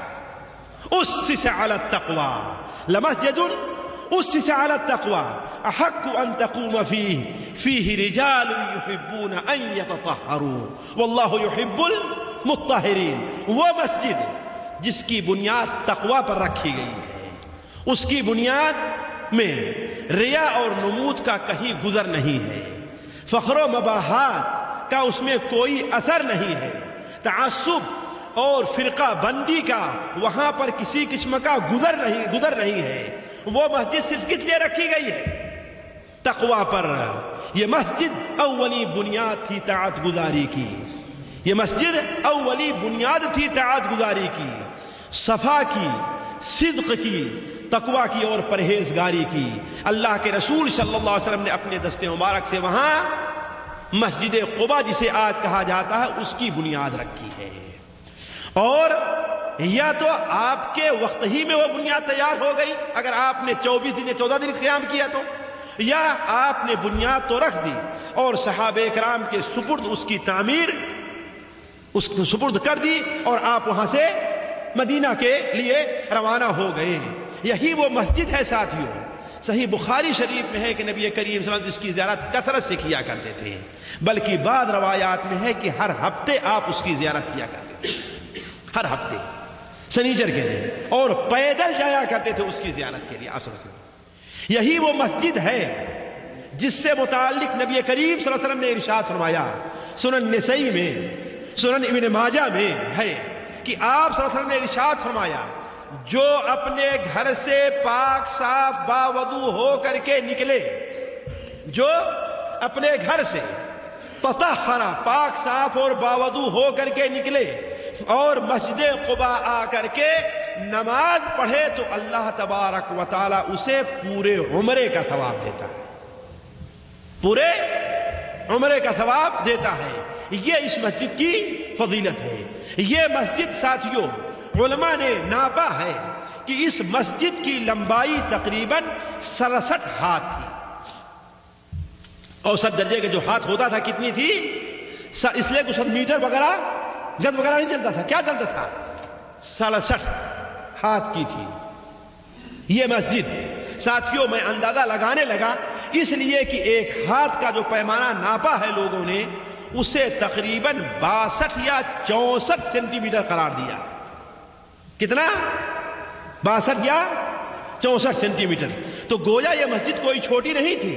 اسس علی التقوی، لمسجد اسس علی التقوی احق ان تقوم فیہ رجال یحبون ان یتطہروا واللہ یحب المطہرین۔ وہ مسجد جس کی بنیاد تقوی پر رکھی گئی ہے، اس کی بنیاد میں ریا اور نمود کا کہیں گزر نہیں ہے، فخر و مباحات کا اس میں کوئی اثر نہیں ہے، تعصب اور فرقہ بندی کا وہاں پر کسی قسم کا گزر نہیں ہے۔ وہ مسجد صرف کس لیے رکھی گئی ہے؟ تقوی پر۔ یہ مسجد اولی بنیاد تھی طاعت گزاری کی، یہ مسجد اولی بنیاد تھی طاعت گزاری کی، صفا کی، صدق کی، تقوی کی اور پرہیزگاری کی۔ اللہ کے رسول صلی اللہ علیہ وسلم نے اپنے دست مبارک سے وہاں مسجد قباء جسے آج کہا جاتا ہے اس کی بنیاد رکھی ہے۔ اور یا تو آپ کے وقت ہی میں وہ بنیاد تیار ہو گئی اگر آپ نے 24 دن یا 14 دن قیام کیا تو، یا آپ نے بنیاد تو رکھ دی اور صحابہ کرام کے سپرد اس کی تعمیر اس کو سپرد کر دی اور آپ وہاں سے مدینہ کے لیے روانہ ہو گئے۔ یہی وہ مسجد ہے ساتھیوں۔ صحیح بخاری شریف میں ہے کہ نبی کریم صلی اللہ علیہ وسلم اس کی زیارت کثرت سے کیا کرتے تھے، بلکہ بعض روایات میں ہے کہ ہر ہفتے آپ اس کی زیارت کیا کرتے تھے۔ ہر ہفتے سنیچر کے دن، اور پیدل جایا کرتے تھے اس کی زیارت کے لیے آپ صلی اللہ علیہ وسلم۔ یہی وہ مسجد ہے جس سے متعلق نبی کریم صلی اللہ علیہ وسلم نے ارشاد فرمایا، سنن نسائی میں، سنن ابن ماجہ میں ہے کہ آپ صلی اللہ علیہ وسلم نے ارشاد فرمایا، جو اپنے گھر سے پاک صاف باوضو ہو کر کے نکلے، جو اپنے گھر سے تطہر پاک صاف اور باوضو ہو کر کے نکلے اور مسجد قباء آ کر کے نماز پڑھے تو اللہ تبارک و تعالی اسے پورے عمرے کا ثواب دیتا ہے، پورے عمرے کا ثواب دیتا ہے۔ یہ اس مسجد کی فضیلت ہے۔ یہ مسجد ساتھیوں علماء نے ناپا ہے کہ اس مسجد کی لمبائی تقریباً 67 ہاتھ تھی۔ اوسط درجے کے جو ہاتھ ہوتا تھا کتنی تھی؟ اس لیے کچھ میٹر وغیرہ گز وغیرہ نہیں چلتا تھا، کیا چلتا تھا؟ 67 ہاتھ کی تھی یہ مسجد۔ ساتھیوں میں اندازہ لگانے لگا اس لیے کہ ایک ہاتھ کا جو پیمانہ ناپا ہے لوگوں نے اسے تقریباً 62 یا 64 سینٹی میٹر قرار دیا۔ کتنا؟ 62 یا 64 سینٹی میٹر۔ تو گویا یہ مسجد کوئی چھوٹی نہیں تھی،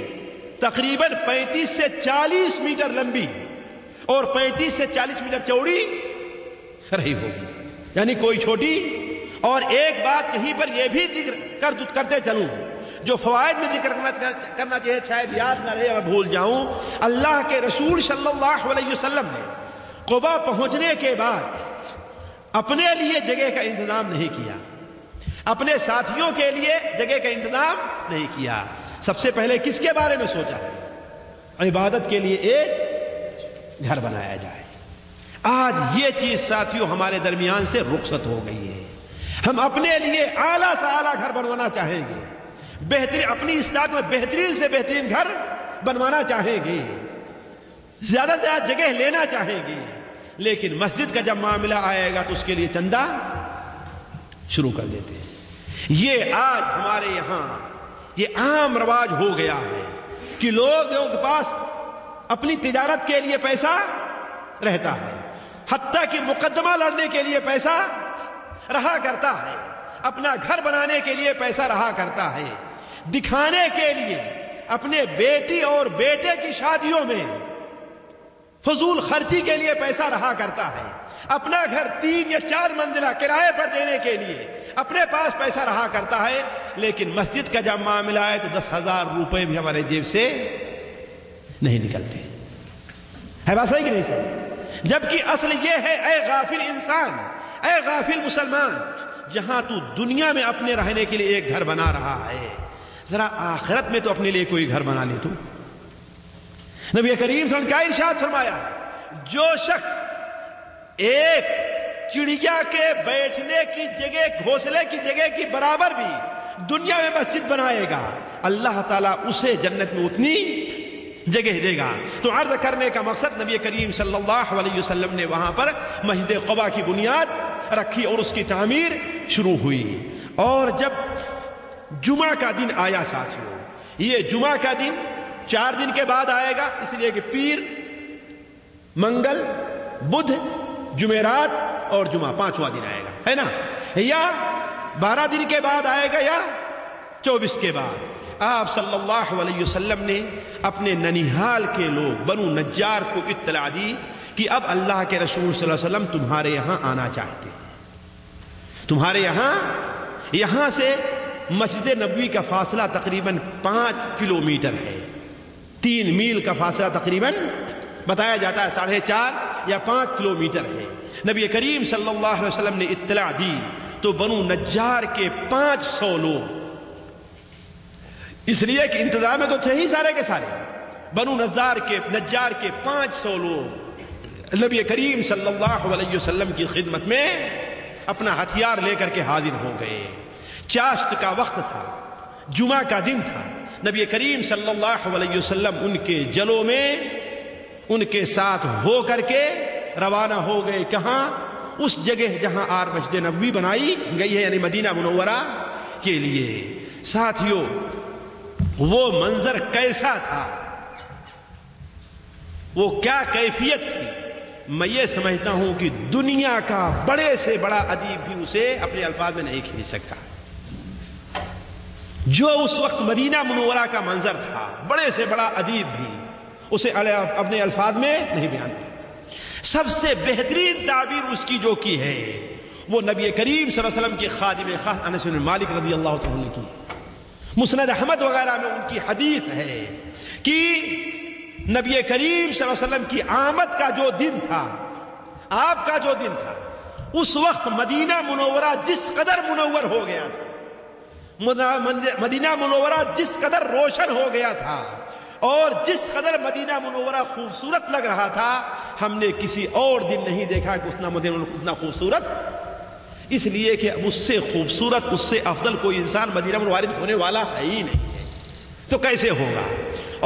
تقریباً 35 سے 40 میٹر لمبی اور 35 سے 40 میٹر چوڑی رہی ہوگی، یعنی کوئی چھوٹی۔ اور ایک بات یہیں پر یہ بھی ذکر کرتے چلوں، جو فوائد میں ذکر کرنا چاہیے، شاید یاد نہ رہے میں بھول جاؤں، اللہ کے رسول صلی اللہ علیہ وسلم نے قباء پہنچنے کے بعد اپنے لیے جگہ کا انتظام نہیں کیا، اپنے ساتھیوں کے لیے جگہ کا انتظام نہیں کیا۔ سب سے پہلے کس کے بارے میں سوچا ہے؟ عبادت کے لیے ایک گھر بنایا جائے۔ آج یہ چیز ساتھیوں ہمارے درمیان سے رخصت ہو گئی ہے۔ ہم اپنے لیے اعلیٰ سے اعلیٰ گھر بنوانا چاہیں گے، بہترین اپنی استطاعت میں بہترین سے بہترین گھر بنوانا چاہیں گے، زیادہ سے زیادہ جگہ لینا چاہیں گے، لیکن مسجد کا جب معاملہ آئے گا تو اس کے لیے چندہ شروع کر دیتے ہیں۔ یہ آج ہمارے یہاں یہ عام رواج ہو گیا ہے کہ لوگوں کے پاس اپنی تجارت کے لیے پیسہ رہتا ہے، حتیٰ کہ مقدمہ لڑنے کے لیے پیسہ رہا کرتا ہے، اپنا گھر بنانے کے لیے پیسہ رہا کرتا ہے، دکھانے کے لیے اپنے بیٹی اور بیٹے کی شادیوں میں فضول خرچی کے لیے پیسہ رہا کرتا ہے، اپنا گھر 3 یا 4 منزلہ کرائے پر دینے کے لیے اپنے پاس پیسہ رہا کرتا ہے، لیکن مسجد کا جب معاملہ آئے تو 10,000 روپے بھی ہمارے جیب سے نہیں نکلتے۔ ہے بات صحیح کہ نہیں صحیح؟ جبکہ اصل یہ ہے، اے غافل انسان، اے غافل مسلمان، جہاں تو دنیا میں اپنے رہنے کے لیے ایک گھر بنا رہا ہے، ذرا آخرت میں تو اپنے لیے کوئی گھر بنا لے تو۔ نبی کریم صلی اللہ علیہ وسلم کا ارشاد فرمایا، جو شخص ایک چڑیا کے بیٹھنے کی جگہ، گھونسلے کی جگہ کی برابر بھی دنیا میں مسجد بنائے گا، اللہ تعالیٰ اسے جنت میں اتنی جگہ دے گا۔ تو عرض کرنے کا مقصد، نبی کریم صلی اللہ علیہ وسلم نے وہاں پر مسجد قباء کی بنیاد رکھی اور اس کی تعمیر شروع ہوئی۔ اور جب جمعہ کا دن آیا ساتھیوں، یہ جمعہ کا دن 4 دن کے بعد آئے گا، اس لیے کہ پیر، منگل، بدھ، جمعرات اور جمعہ 5واں دن آئے گا، ہے نا؟ یا 12 دن کے بعد آئے گا یا 24 کے بعد۔ آپ صلی اللہ علیہ وسلم نے اپنے ننیحال کے لوگ بنو نجار کو اطلاع دی کہ اب اللہ کے رسول صلی اللہ علیہ وسلم تمہارے یہاں آنا چاہتے ہیں۔ تمہارے یہاں سے مسجد نبوی کا فاصلہ تقریباً 5 کلومیٹر ہے، 3 میل کا فاصلہ تقریباً بتایا جاتا ہے، 4.5 یا 5 کلومیٹر ہے۔ نبی کریم صلی اللہ علیہ وسلم نے اطلاع دی تو بنو نجار کے 500 لوگ، اس لیے کہ انتظام میں تو تھے ہی سارے کے سارے، بنو نجار کے 500 لوگ نبی کریم صلی اللہ علیہ وسلم کی خدمت میں اپنا ہتھیار لے کر کے حاضر ہو گئے۔ چاشت کا وقت تھا، جمعہ کا دن تھا، نبی کریم صلی اللہ علیہ وسلم ان کے جلوں میں ان کے ساتھ ہو کر کے روانہ ہو گئے۔ کہاں؟ اس جگہ جہاں آج مسجد نبوی بنائی گئی ہے، یعنی مدینہ منورہ کے لیے۔ ساتھیوں، وہ منظر کیسا تھا، وہ کیا کیفیت تھی، میں یہ سمجھتا ہوں کہ دنیا کا بڑے سے بڑا ادیب بھی اسے اپنے الفاظ میں نہیں کھینچ سکتا. جو اس وقت مدینہ منورہ کا منظر تھا، بڑے سے بڑا ادیب بھی اسے اپنے الفاظ میں نہیں بیان کیا. سب سے بہترین تعبیر اس کی جو کی ہے وہ نبی کریم صلی اللہ علیہ وسلم کے خادم خاص انس بن مالک رضی اللہ تعالیٰ عنہ کی. مسند احمد وغیرہ میں ان کی حدیث ہے کہ نبی کریم صلی اللہ علیہ وسلم کی آمد کا جو دن تھا، آپ کا جو دن تھا، اس وقت مدینہ منورہ جس قدر منور ہو گیا تھا، مدینہ منورہ جس قدر روشن ہو گیا تھا اور جس قدر مدینہ منورہ خوبصورت لگ رہا تھا، ہم نے کسی اور دن نہیں دیکھا کہ اتنا خوبصورت. اس لیے کہ اس سے خوبصورت، اس سے افضل کوئی انسان مدینہ منورہ ہونے والا ہے ہی نہیں ہے، تو کیسے ہوگا.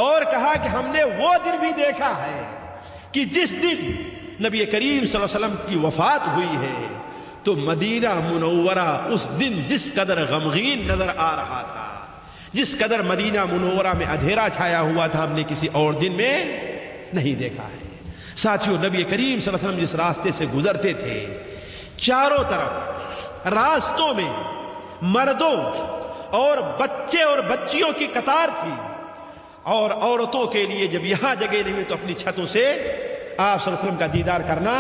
اور کہا کہ ہم نے وہ دن بھی دیکھا ہے کہ جس دن نبی کریم صلی اللہ علیہ وسلم کی وفات ہوئی ہے تو مدینہ منورہ اس دن جس قدر غمگین نظر آ رہا تھا، جس قدر مدینہ منورہ میں اندھیرا چھایا ہوا تھا، ہم نے کسی اور دن میں نہیں دیکھا ہے. ساتھیوں، نبی کریم صلی اللہ علیہ وسلم جس راستے سے گزرتے تھے، چاروں طرف راستوں میں مردوں اور بچے اور بچیوں کی قطار تھی، اور عورتوں کے لیے جب یہاں جگہ نہیں ہوئی تو اپنی چھتوں سے آپ صلی اللہ علیہ وسلم کا دیدار کرنا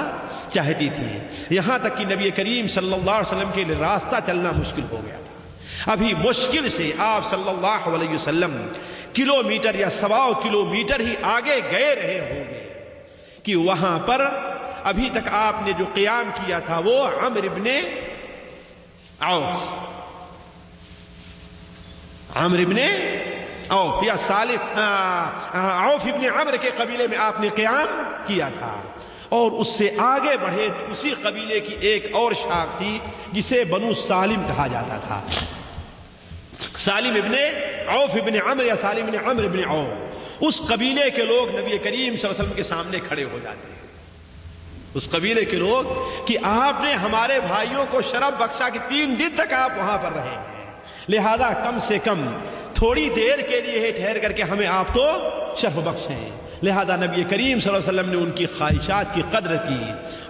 چاہتی تھی. یہاں تک کہ نبی کریم صلی اللہ علیہ وسلم کے لیے راستہ چلنا مشکل ہو گیا تھا. ابھی مشکل سے آپ صلی اللہ علیہ وسلم کلومیٹر یا 1.25 کلومیٹر ہی آگے گئے رہے ہوں گے کہ وہاں پر ابھی تک آپ نے جو قیام کیا تھا وہ عمرو ابن عوف یا سالم عوف ابن عمرو کے قبیلے میں آپ نے قیام کیا تھا. اور اس سے آگے بڑھے اسی قبیلے کی ایک اور شاخ تھی جسے بنو سالم کہا جاتا تھا. سالم ابن عوف ابن عمرو یا سالم ابن عمرو ابن عوف، اس قبیلے کے لوگ نبی کریم صلی اللہ علیہ وسلم کے سامنے کھڑے ہو جاتے ہیں. اس قبیلے کے لوگ کہ آپ نے ہمارے بھائیوں کو شرف بخشا کہ 3 دن تک آپ وہاں پر رہے ہیں، لہذا کم سے کم تھوڑی دیر کے لیے ٹھہر کر کے ہمیں آپ تو شرف بخشیں. لہذا نبی کریم صلی اللہ علیہ وسلم نے ان کی خواہشات کی قدر کی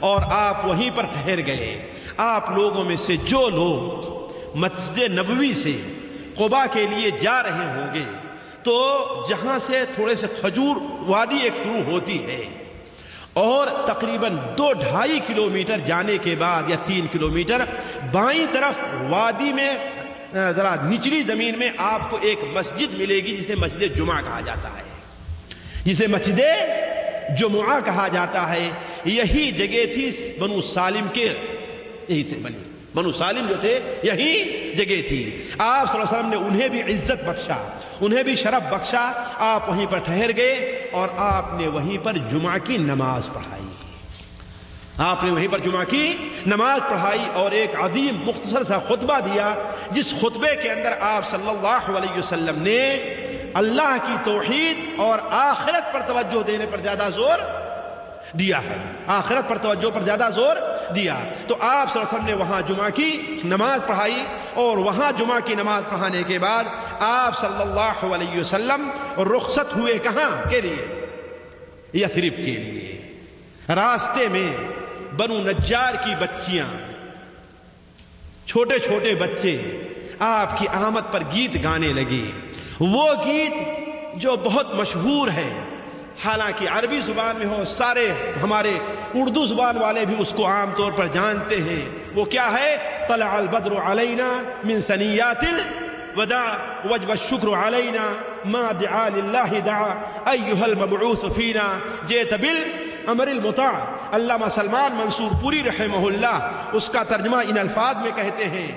اور آپ وہیں پر ٹھہر گئے. آپ لوگوں میں سے جو لوگ مسجد نبوی سے قباء کے لیے جا رہے ہوں گے تو جہاں سے تھوڑے سے کھجور وادی ایک شروع ہوتی ہے اور تقریباً 2-2.5 کلومیٹر جانے کے بعد یا 3 کلومیٹر بائیں طرف وادی میں ذرا نچلی زمین میں آپ کو ایک مسجد ملے گی جسے مسجد جمعہ کہا جاتا ہے، جسے مسجد جمعہ کہا جاتا ہے. یہی جگہ تھی بنو سالم کے، یہی سے بنی بنو سالم جو تھے یہی جگہ تھی. آپ صلی اللہ علیہ وسلم نے انہیں بھی عزت بخشا، انہیں بھی شرف بخشا. آپ وہیں پر ٹھہر گئے اور آپ نے وہیں پر جمعہ کی نماز پڑھائی. آپ نے وہیں پر جمعہ کی نماز پڑھائی اور ایک عظیم مختصر سا خطبہ دیا، جس خطبے کے اندر آپ صلی اللہ علیہ وسلم نے اللہ کی توحید اور آخرت پر توجہ دینے پر زیادہ زور دیا ہے، آخرت پر توجہ پر زیادہ زور دیا. تو آپ صلی اللہ علیہ وسلم نے وہاں جمعہ کی نماز پڑھائی اور وہاں جمعہ کی نماز پڑھانے کے بعد آپ صلی اللہ علیہ وسلم رخصت ہوئے کہاں کے لیے؟ یثرب کے لیے. راستے میں بنو نجار کی بچیاں، چھوٹے چھوٹے بچے آپ کی آمد پر گیت گانے لگے. وہ گیت جو بہت مشہور ہے، حالانکہ عربی زبان میں ہو، سارے ہمارے اردو زبان والے بھی اس کو عام طور پر جانتے ہیں. وہ کیا ہے؟ طلع البدر علینا من ثنیات الوداع وجب الشکر علینا ما دعا للہ دعا ایہا المبعوث فینا جیت بالامر المطاع. علامہ سلمان منصور پوری رحمہ اللہ اس کا ترجمہ ان الفاظ میں کہتے ہیں،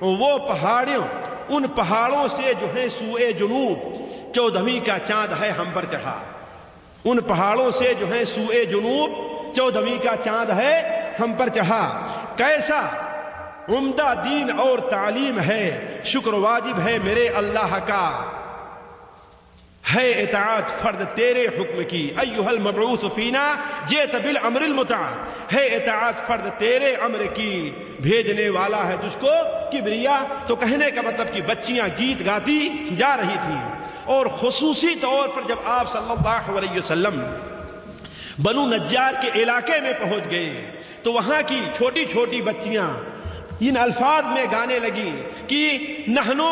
وہ پہاڑیوں، ان پہاڑوں سے جو ہے سوئے جنوب 14ویں کا چاند ہے ہم پر چڑھا. ان پہاڑوں سے جو ہے سوئے جنوب 14ویں کا چاند ہے ہم پر چڑھا. کیسا عمدہ دین اور تعلیم ہے، شکر واجب ہے میرے اللہ کا، ہے اطاعت فرد تیرے حکم کی. ایھا المبعوث فینا جیت بالامر المطاع، ہے اطاعت فرد تیرے امر کی، بھیجنے والا ہے تجھ کو کبریا. تو کہنے کا مطلب کہ بچیاں گیت گاتی جا رہی تھیں. اور خصوصی طور پر جب آپ صلی اللہ علیہ وسلم بنو نجار کے علاقے میں پہنچ گئے تو وہاں کی چھوٹی چھوٹی بچیاں ان الفاظ میں گانے لگی کہ نحنو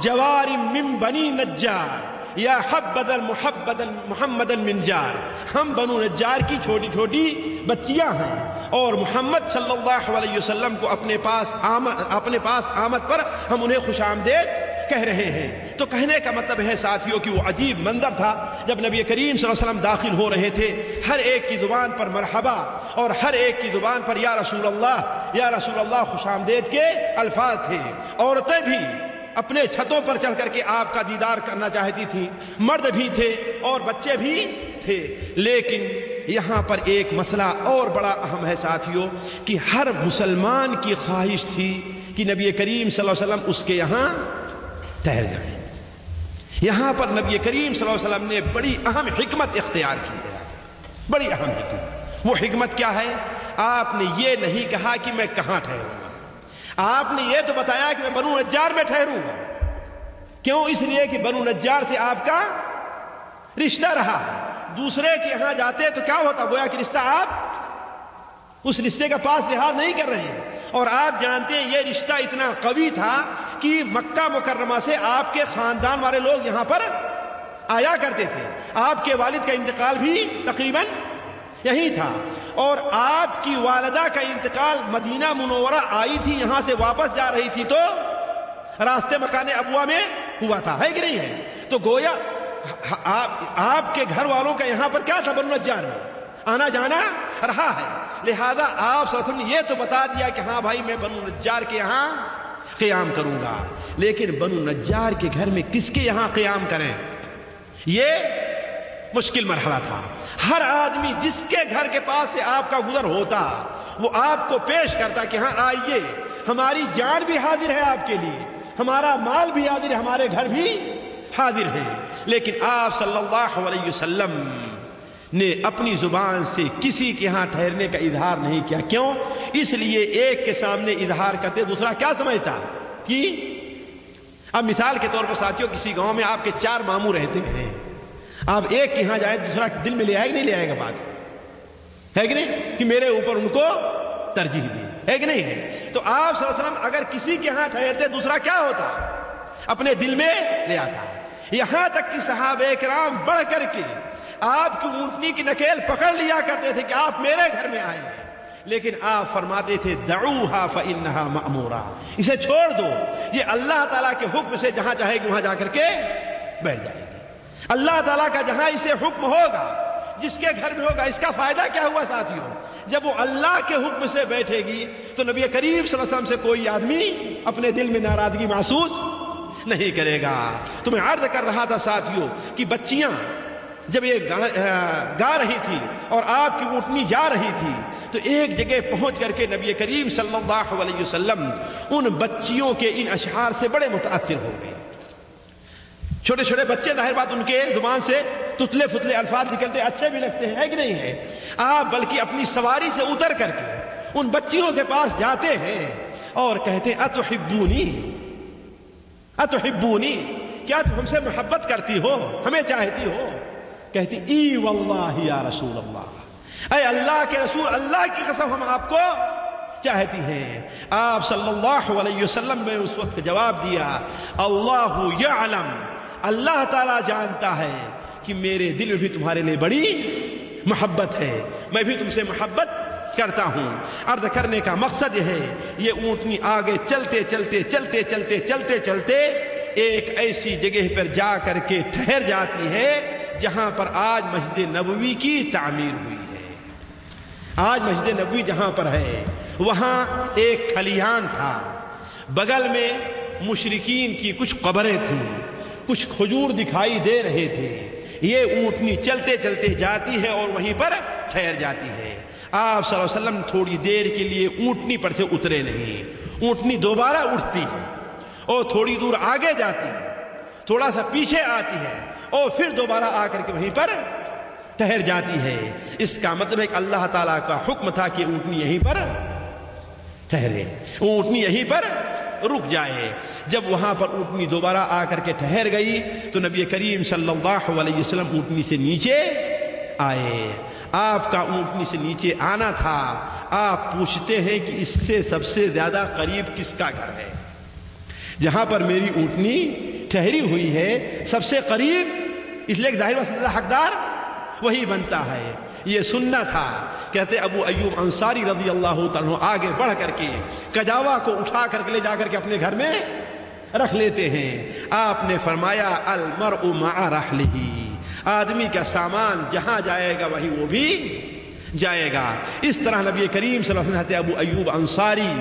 جوار من بنی نجار یا حبذا محمد المنجار، ہم بنو نجار کی چھوٹی چھوٹی بچیاں ہیں اور محمد صلی اللہ علیہ وسلم کو اپنے پاس آمد پر ہم انہیں خوش آمدید کہہ رہے ہیں۔ تو کہنے کا مطلب ہے ساتھیوں کہ وہ عجیب منظر تھا جب نبی کریم صلی اللہ علیہ وسلم داخل ہو رہے تھے، ہر ایک کی زبان پر مرحبا اور ہر ایک کی زبان پر یا رسول اللہ خوش آمدید کے الفاظ تھے۔ عورتیں بھی اپنے چھتوں پر چڑھ کر کے آپ کا دیدار کرنا چاہتی تھیں، مرد بھی تھے اور بچے بھی تھے۔ لیکن یہاں پر ایک مسئلہ اور بڑا اہم ہے ساتھیوں کہ ہر مسلمان کی خواہش تھی کہ نبی کریم صلی اللہ علیہ وسلم اس کے یہاں ٹھہر جائیں۔ یہاں پر نبی کریم صلی اللہ علیہ وسلم نے بڑی اہم حکمت اختیار کی ہے، بڑی اہم حکمت۔ وہ حکمت کیا ہے؟ آپ نے یہ نہیں کہا کہ میں کہاں ٹھہروں گا، آپ نے یہ تو بتایا کہ میں بنو نجار میں ٹھہروں گا۔ کیوں؟ اس لیے کہ بنو نجار سے آپ کا رشتہ رہا ہے۔ دوسرے کے یہاں جاتے تو کیا ہوتا؟ گویا کہ رشتہ آپ اس رشتے کا پاس لحاظ نہیں کر رہے ہیں، اور آپ جانتے ہیں یہ رشتہ اتنا قوی تھا کہ مکہ مکرمہ سے آپ کے خاندان والے لوگ یہاں پر آیا کرتے تھے۔ آپ کے والد کا انتقال بھی تقریباً یہی تھا، اور آپ کی والدہ کا انتقال مدینہ منورہ آئی تھی، یہاں سے واپس جا رہی تھی تو راستے مکان ابوا میں ہوا تھا، ہے کہ نہیں ہے؟ تو گویا آپ کے گھر والوں کا یہاں پر کیا تھا؟ بنو نجار میں آنا جانا رہا ہے۔ لہذا آپ صلی اللہ علیہ وسلم نے یہ تو بتا دیا کہ ہاں بھائی میں بنو نجار کے یہاں قیام کروں گا، لیکن بنو نجار کے گھر میں کس کے یہاں قیام کریں؟ یہ مشکل مرحلہ تھا۔ ہر آدمی جس کے گھر کے پاس سے آپ کا گزر ہوتا وہ آپ کو پیش کرتا کہ ہاں آئیے، ہماری جان بھی حاضر ہے آپ کے لیے، ہمارا مال بھی حاضر ہے، ہمارے گھر بھی حاضر ہے۔ لیکن آپ صلی اللہ علیہ وسلم نے اپنی زبان سے کسی کے ہاں ٹھہرنے کا اظہار نہیں کیا۔ کیوں؟ اس لیے ایک کے سامنے اظہار کرتے دوسرا کیا سمجھتا کہ اب مثال کے طور پر ساتھیوں کسی گاؤں میں آپ کے 4 ماموں رہتے ہیں، آپ ایک کے ہاں جائیں دوسرا دل میں لے آئے کہ نہیں لے آئے گا؟ بات ہے کہ نہیں کہ میرے اوپر ان کو ترجیح دی، ہے کہ نہیں ہے؟ تو آپ صلی اللہ علیہ وسلم اگر کسی کے ہاں ٹھہرتے دوسرا کیا ہوتا؟ اپنے دل میں لے آتا۔ یہاں تک کہ صحابہ کرام بڑھ کر کے آپ کی اونٹنی کی نکیل پکڑ لیا کرتے تھے کہ آپ میرے گھر میں آئے ہیں، لیکن آپ فرماتے تھے دعوہا فإنہا مأمورا، اسے چھوڑ دو، یہ اللہ تعالیٰ کے حکم سے جہاں چاہے گی وہاں جا کر کے بیٹھ جائے گی۔ اللہ تعالیٰ کا جہاں اسے حکم ہوگا، جس کے گھر میں ہوگا، اس کا فائدہ کیا ہوا ساتھیوں؟ جب وہ اللہ کے حکم سے بیٹھے گی تو نبی کریم صلی اللہ علیہ وسلم سے کوئی آدمی اپنے دل میں ناراضگی محسوس نہیں کرے گا۔ تو میں عرض کر رہا تھا ساتھیوں کہ بچیاں جب یہ گا رہی تھی اور آپ کی اونٹنی جا رہی تھی تو ایک جگہ پہنچ کر کے نبی کریم صلی اللہ علیہ وسلم ان بچیوں کے ان اشعار سے بڑے متاثر ہو گئے۔ چھوٹے چھوٹے بچے ظاہر بات ان کے زبان سے تتلے فتلے الفاظ نکلتے اچھے بھی لگتے ہیں کہ نہیں ہے؟ آپ بلکہ اپنی سواری سے اتر کر کے ان بچیوں کے پاس جاتے ہیں اور کہتے ہیں اتحبونی اتحبونی، کیا تم ہم سے محبت کرتی ہو، ہمیں چاہتی ہو؟ کہتی ای واللہ یا رسول اللہ، اے اللہ کے رسول، اللہ کی قسم ہم آپ کو چاہتی ہیں۔ آپ صلی اللہ علیہ وسلم نے اس وقت جواب دیا اللہ یعلم، اللہ تعالیٰ جانتا ہے کہ میرے دل میں بھی تمہارے لیے بڑی محبت ہے، میں بھی تم سے محبت کرتا ہوں۔ عرض کرنے کا مقصد یہ ہے، یہ اونٹنی آگے چلتے چلتے چلتے چلتے چلتے چلتے ایک ایسی جگہ پر جا کر کے ٹھہر جاتی ہے جہاں پر آج مسجد نبوی کی تعمیر ہوئی ہے۔ آج مسجد نبوی جہاں پر ہے وہاں ایک کھلیان تھا، بغل میں مشرکین کی کچھ قبریں تھیں، کچھ کھجور دکھائی دے رہے تھے۔ یہ اونٹنی چلتے چلتے جاتی ہے اور وہیں پر ٹھہر جاتی ہے۔ آپ صلی اللہ علیہ وسلم تھوڑی دیر کے لیے اونٹنی پر سے اترے نہیں، اونٹنی دوبارہ اٹھتی ہے اور تھوڑی دور آگے جاتی ہے، تھوڑا سا پیچھے آتی ہے اور پھر دوبارہ آ کر کے وہیں پر ٹھہر جاتی ہے۔ اس کا مطلب ہے کہ اللہ تعالیٰ کا حکم تھا کہ اونٹنی یہیں پر ٹھہرے، اونٹنی یہیں پر رک جائے۔ جب وہاں پر اونٹنی دوبارہ آ کر کے ٹھہر گئی تو نبی کریم صلی اللہ علیہ وسلم اونٹنی سے نیچے آئے۔ آپ کا اونٹنی سے نیچے آنا تھا، آپ پوچھتے ہیں کہ اس سے سب سے زیادہ قریب کس کا گھر ہے؟ جہاں پر میری اونٹنی ٹھہری ہوئی ہے سب سے قریب، اس لیے ظاہر بات زیادہ حقدار وہی بنتا ہے۔ یہ سننا تھا۔ کہتے ابو ایوب انصاری رضی اللہ تعالیٰ عنہ آگے بڑھ کر کے کجاوا کو اٹھا کر کے لے جا کر کے اپنے گھر میں رکھ لیتے ہیں۔ آپ نے فرمایا المرء مع رحلہ، آدمی کا سامان جہاں جائے گا وہی وہ بھی جائے گا۔ اس طرح نبی کریم صلی اللہ علیہ وسلم ابو ایوب انصاری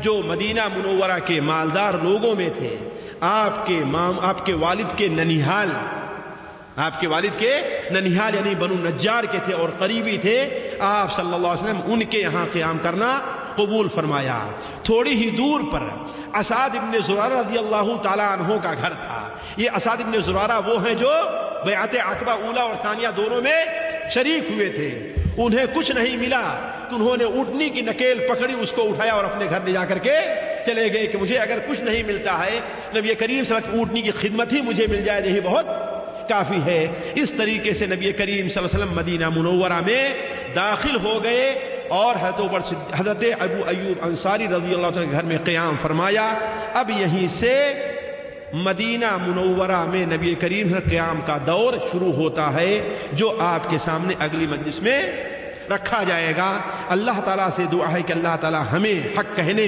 جو مدینہ منورہ کے مالدار لوگوں میں تھے، آپ کے والد کے ننیحال، آپ کے والد کے ننیحال یعنی بنو نجار کے تھے اور قریبی تھے، آپ صلی اللہ علیہ وسلم ان کے یہاں قیام کرنا قبول فرمایا۔ تھوڑی ہی دور پر اسعد ابن زرارہ رضی اللہ تعالیٰ عنہ کا گھر تھا۔ یہ اسعد ابن زرارہ وہ ہیں جو بیعت عقبہ اولا اور ثانیہ دونوں میں شریک ہوئے تھے۔ انہیں کچھ نہیں ملا تو انہوں نے اونٹنی کی نکیل پکڑی، اس کو اٹھایا اور اپنے گھر لے جا کر کے چلے گئے کہ مجھے اگر کچھ نہیں ملتا ہے نبی کریم صلی اللہ علیہ وسلم اونٹنی کی خدمت ہی مجھے مل جائے یہی بہت کافی ہے۔ اس طریقے سے نبی کریم صلی اللہ علیہ وسلم مدینہ منورہ میں داخل ہو گئے اور حضرت ابو ایوب انصاری رضی اللہ عنہ کے گھر میں قیام فرمایا۔ اب یہیں سے مدینہ منورہ میں نبی کریم صلی اللہ علیہ وسلم قیام کا دور شروع ہوتا ہے، جو آپ کے سامنے اگلی مجلس میں رکھا جائے گا۔ اللہ تعالیٰ سے دعا ہے کہ اللہ تعالیٰ ہمیں حق کہنے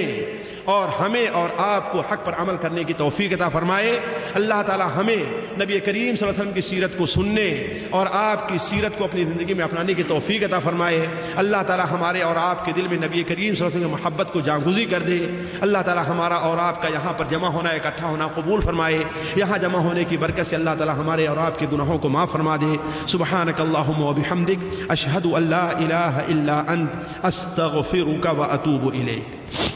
اور ہمیں اور آپ کو حق پر عمل کرنے کی توفیق عطا فرمائے۔ اللہ تعالیٰ ہمیں نبی کریم صلی اللہ علیہ وسلم کی سیرت کو سننے اور آپ کی سیرت کو اپنی زندگی میں اپنانے کی توفیق عطا فرمائے۔ اللہ تعالیٰ ہمارے اور آپ کے دل میں نبی کریم صلی اللہ علیہ وسلم کی محبت کو جاگزی کر دے۔ اللہ تعالیٰ ہمارا اور آپ کا یہاں پر جمع ہونا، اکٹھا ہونا قبول فرمائے۔ یہاں جمع ہونے کی برکت سے اللہ تعالیٰ ہمارے اور آپ کے گناہوں کو معاف فرما دے۔ سبحانک اللہم و بحمدک، اشہد ان لا الہ الا انت، استغفرک و اتوب الیک۔